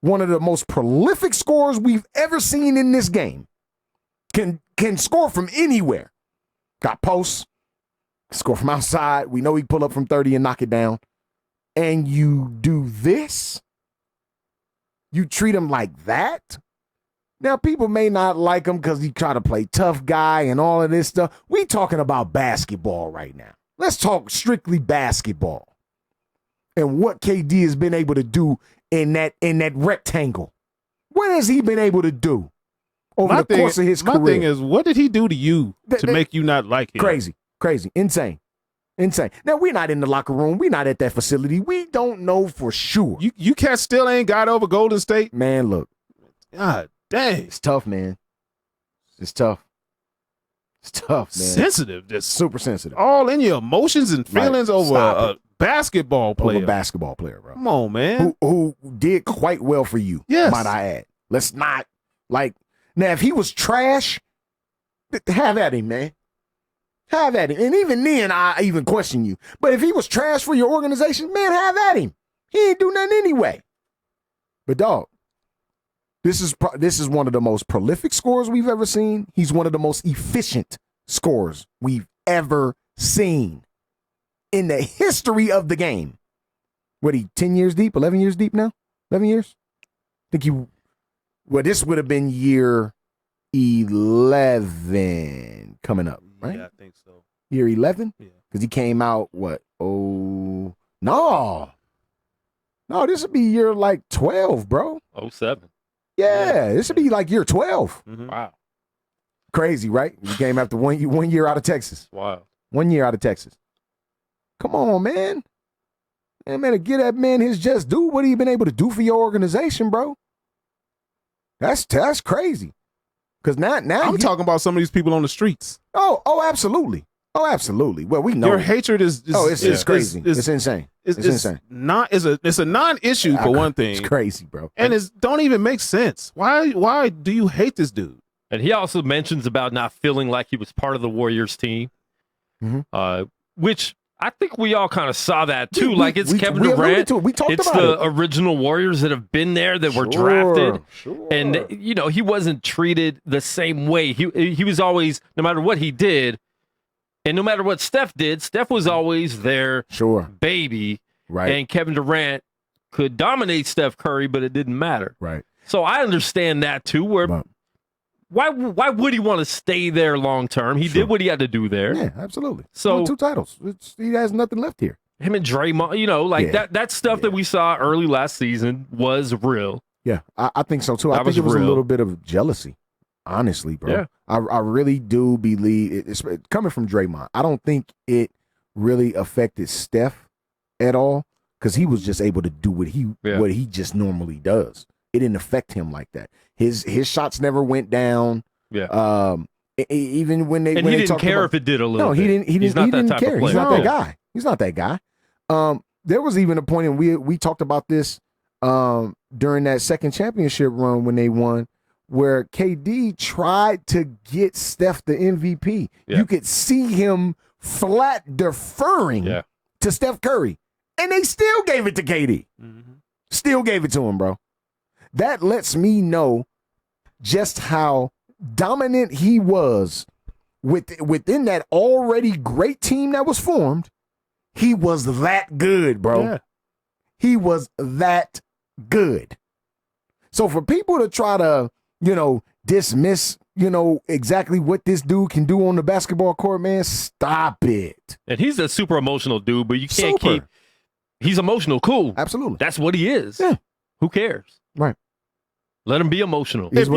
One of the most prolific scorers we've ever seen in this game. Can score from anywhere. Got posts. Score from outside. We know he pull up from 30 and knock it down. And you do this? You treat him like that? Now, people may not like him because he try to play tough guy and all of this stuff. We talking about basketball right now. Let's talk strictly basketball and what KD has been able to do in that rectangle. What has he been able to do over the course of his career? My thing is, what did he do to you to make you not like him? Crazy, insane. Now, we're not in the locker room. We're not at that facility. We don't know for sure. You cats still ain't got over Golden State? Man, look. God dang. It's tough, man. It's tough. It's tough, man. Sensitive. Just super sensitive. All in your emotions and feelings over a basketball player. Over a basketball player, bro. Come on, man. Who did quite well for you, might I add. Let's not, now, if he was trash, have at him, man. Have at him. And even then, I even question you. But if he was trash for your organization, man, have at him. He ain't do nothing anyway. But, dog, this is one of the most prolific scorers we've ever seen. He's one of the most efficient scorers we've ever seen in the history of the game. What, he 10 years deep, 11 years deep now? 11 years? I think this would have been year 11 coming up, right? Yeah, I think so. Year 11? Yeah. Because he came out, what? Oh, no, this would be year 12, bro. 07. Yeah, this would be year 12. Mm-hmm. Wow. Crazy, right? He came after one year out of Texas. Wow. 1 year out of Texas. Come on, man. Man, to get that man his just due, what he been able to do for your organization, bro? That's crazy. Because now I'm talking about some of these people on the streets. Oh, absolutely. Oh, absolutely. Well, we know your hatred is it's crazy. It's insane. It's insane. It's a non-issue for one thing. It's crazy, bro. And it don't even make sense. Why do you hate this dude? And he also mentions about not feeling like he was part of the Warriors team, which I think we all kind of saw that too. It's Kevin Durant. We talked it's about the original Warriors that have been there that were drafted, and he wasn't treated the same way. He was always, no matter what he did, and no matter what Steph did, Steph was always their baby. Right. And Kevin Durant could dominate Steph Curry, but it didn't matter. Right. So I understand that too. Why would he want to stay there long term? He did what he had to do there. Yeah, absolutely. So 2 titles. He has nothing left here. Him and Draymond, that stuff that we saw early last season was real. Yeah, I think so too. I think it was a little bit of jealousy, honestly, bro. Yeah. I really do believe it's coming from Draymond. I don't think it really affected Steph at all because he was just able to do what he just normally does. It didn't affect him like that. His shots never went down. Yeah. Even when they he didn't care if it did a little. No, he didn't. He didn't care. He's not that guy. He's not that guy. There was even a point, and we talked about this during that second championship run when they won, where KD tried to get Steph the MVP. Yeah. You could see him flat deferring to Steph Curry, and they still gave it to KD. Mm-hmm. Still gave it to him, bro. That lets me know just how dominant he was within that already great team that was formed. He was that good, bro. Yeah. He was that good. So for people to try to, dismiss, exactly what this dude can do on the basketball court, man, stop it. And he's a super emotional dude, but you can't keep. He's emotional, cool. Absolutely. That's what he is. Yeah. Who cares? Right. Let him be emotional. If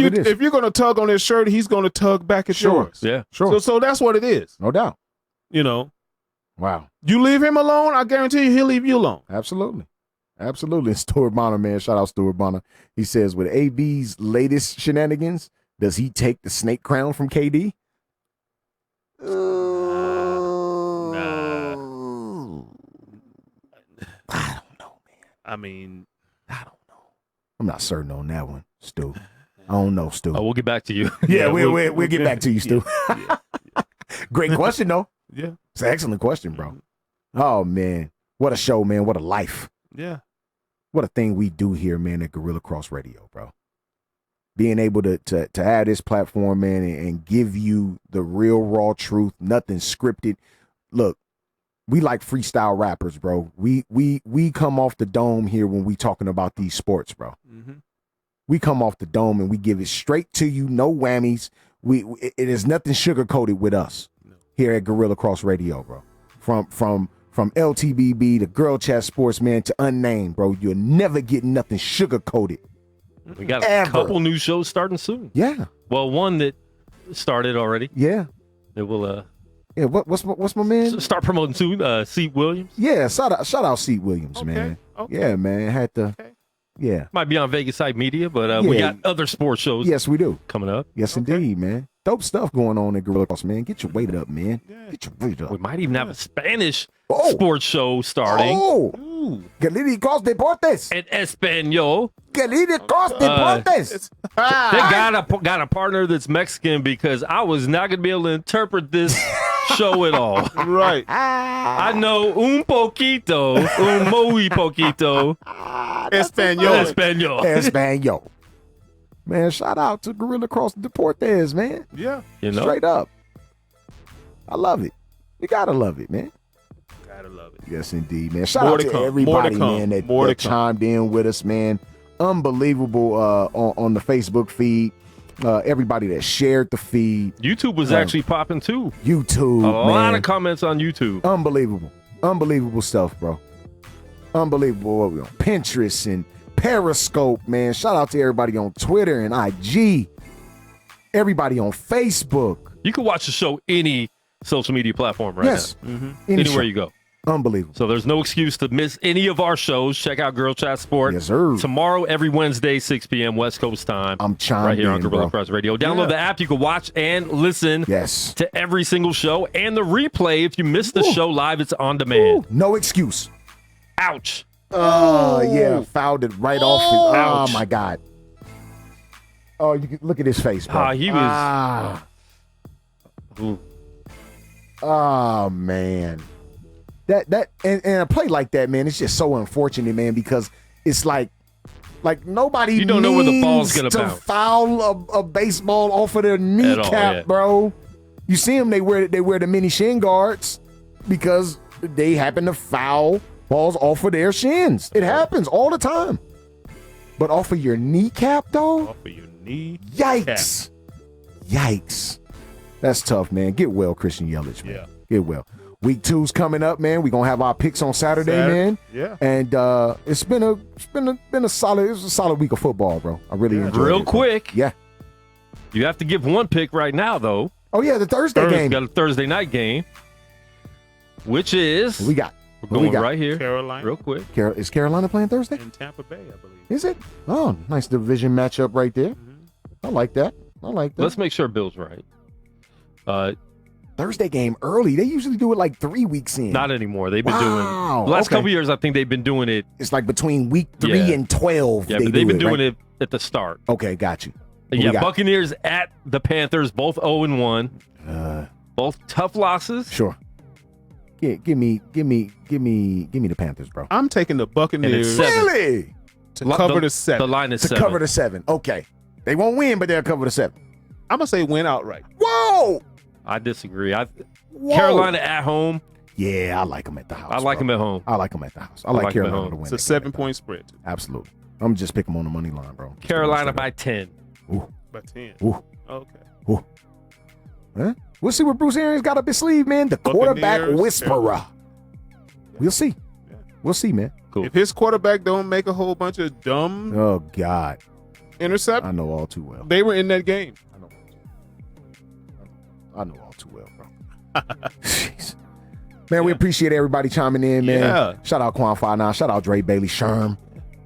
you're going to tug on his shirt, he's going to tug back at yours. Yeah. Sure. So that's what it is. No doubt. Wow. You leave him alone, I guarantee you he'll leave you alone. Absolutely. Absolutely. Stuart Bonner, man. Shout out Stuart Bonner. He says, with AB's latest shenanigans, does he take the snake crown from KD? Nah. I don't know, man. I mean, I don't know. I'm not certain on that one, Stu. I don't know, Stu. Oh, we'll get back to you. We'll get back to you, Stu. Yeah. Great question, though. Yeah. It's an excellent question, bro. Oh, man. What a show, man. What a life. Yeah. What a thing we do here, man, at Guerilla Cross Radio, bro. Being able to have this platform, man, and give you the real raw truth, nothing scripted. Look, we like freestyle rappers, bro. We come off the dome here when we talking about these sports, bro. Mm-hmm. We come off the dome and we give it straight to you, no whammies. It is nothing sugar-coated with us here at Guerilla Cross Radio, bro. From LTBB to Girl Chat Sportsman to Unnamed, bro. You'll never get nothing sugar-coated. We got a couple new shows starting soon. Yeah. Well, one that started already. Yeah. It will Yeah, what's my man? start promoting soon. Seat Williams. Yeah, shout out Seat Williams, man. Okay. Yeah, man. Had to Yeah. Might be on Vegas Side Media, but we got other sports shows Yes, we do. coming up. Yes, indeed, man. Dope stuff going on in Guerilla Cross, man. Get your weight up, man. Get your weight up. We might even have a Spanish sports show starting. Oh, Guerilla Cross Deportes. In Espanol. Guerilla Cross Deportes. They got a partner that's Mexican because I was not going to be able to interpret this show at all. Right. I know un poquito, un muy poquito. Espanol. Man, shout out to Guerilla Cross Deportes, man. Yeah. You know? Straight up. I love it. You gotta love it, man. Gotta love it. Yes, indeed, man. Shout More out to to come. everybody, More to man, that come. chimed in with us, man. Unbelievable on the Facebook feed. Everybody that shared the feed. YouTube was actually popping too. YouTube, A lot man. of comments on YouTube. Unbelievable stuff, bro. Unbelievable. What we on Pinterest and Periscope, man. Shout out to everybody on Twitter and IG. Everybody on Facebook. You can watch the show any social media platform right Yes. now. Any Anywhere show. you go. Unbelievable. So there's no excuse to miss any of our shows. Check out Girl Chat Sport. Yes, sir. Tomorrow, every Wednesday, 6 p.m. West Coast time. I'm chimed right here on in, Guerrilla bro. Cross Radio. Download the app. You can watch and listen to every single show. And the replay, if you missed the show live, it's on demand. No excuse. Ouch. Oh, yeah. Fouled it right off. Ouch. Oh, my God. Oh, you can look at his face, bro. He was. Oh, man. That and a play like that, man, it's just so unfortunate, man, because it's like nobody You don't know where the ball's needs gonna to bounce. foul a baseball off of their kneecap, yeah. bro. You see them, they wear the mini shin guards because they happen to foul balls off of their shins. It happens all the time. But off of your kneecap, though? Off of your knee. Yikes. Yikes. That's tough, man. Get well, Christian Yelich, man. Yeah. Get well. Week 2's coming up, man. We're gonna have our picks on Saturday, man. Yeah. And it's been a solid week of football, bro. I really enjoyed it. Real quick. Yeah. You have to give one pick right now, though. Oh yeah, the Thursday game. Got a Thursday night game, which is We got. we're going right here, Carolina. real quick. Is Carolina playing Thursday? In Tampa Bay, I believe. Is it? Oh, nice division matchup right there. I like that. Let's make sure Bill's right. Thursday game early. They usually do it like 3 weeks in. Not anymore. They've been doing Wow, the last okay. couple years. I think they've been doing it. It's like between week 3 and 12. Yeah, they but they've do been doing right? it at the start. Okay, got you. What we Yeah, got? Buccaneers at the Panthers, both 0-1. Both tough losses. Sure. Yeah, give me the Panthers, bro. I'm taking the Buccaneers Really? to cover the 7. The line is To 7. cover the 7. Okay. They won't win, but they'll cover the 7. I'm going to say win outright. Whoa! I disagree. Whoa. Carolina at home. Yeah, I like them at the house. I like them at home. I like them at the house. I like like 'em at Carolina home. to win. It's a 7-point spread. Absolutely. I'm just picking them on the money line, bro. Carolina by 10. Ooh. By 10. Ooh. Okay. Ooh. Huh? We'll see what Bruce Arians got up his sleeve, man. The quarterback Buccaneers, whisperer. Carolina. We'll see. Yeah. We'll see, man. Cool. If his quarterback don't make a whole bunch of dumb Oh, God. intercept, I know all too well. they were in that game. I know all too well, bro. Jeez. Man, we appreciate everybody chiming in, man. Yeah. Shout out Quan 59. Shout out Dre Bailey Sherm.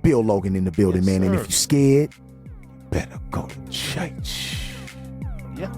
Bill Logan in the building, Yes, man. And sir. if you're scared, better go to church. Yeah.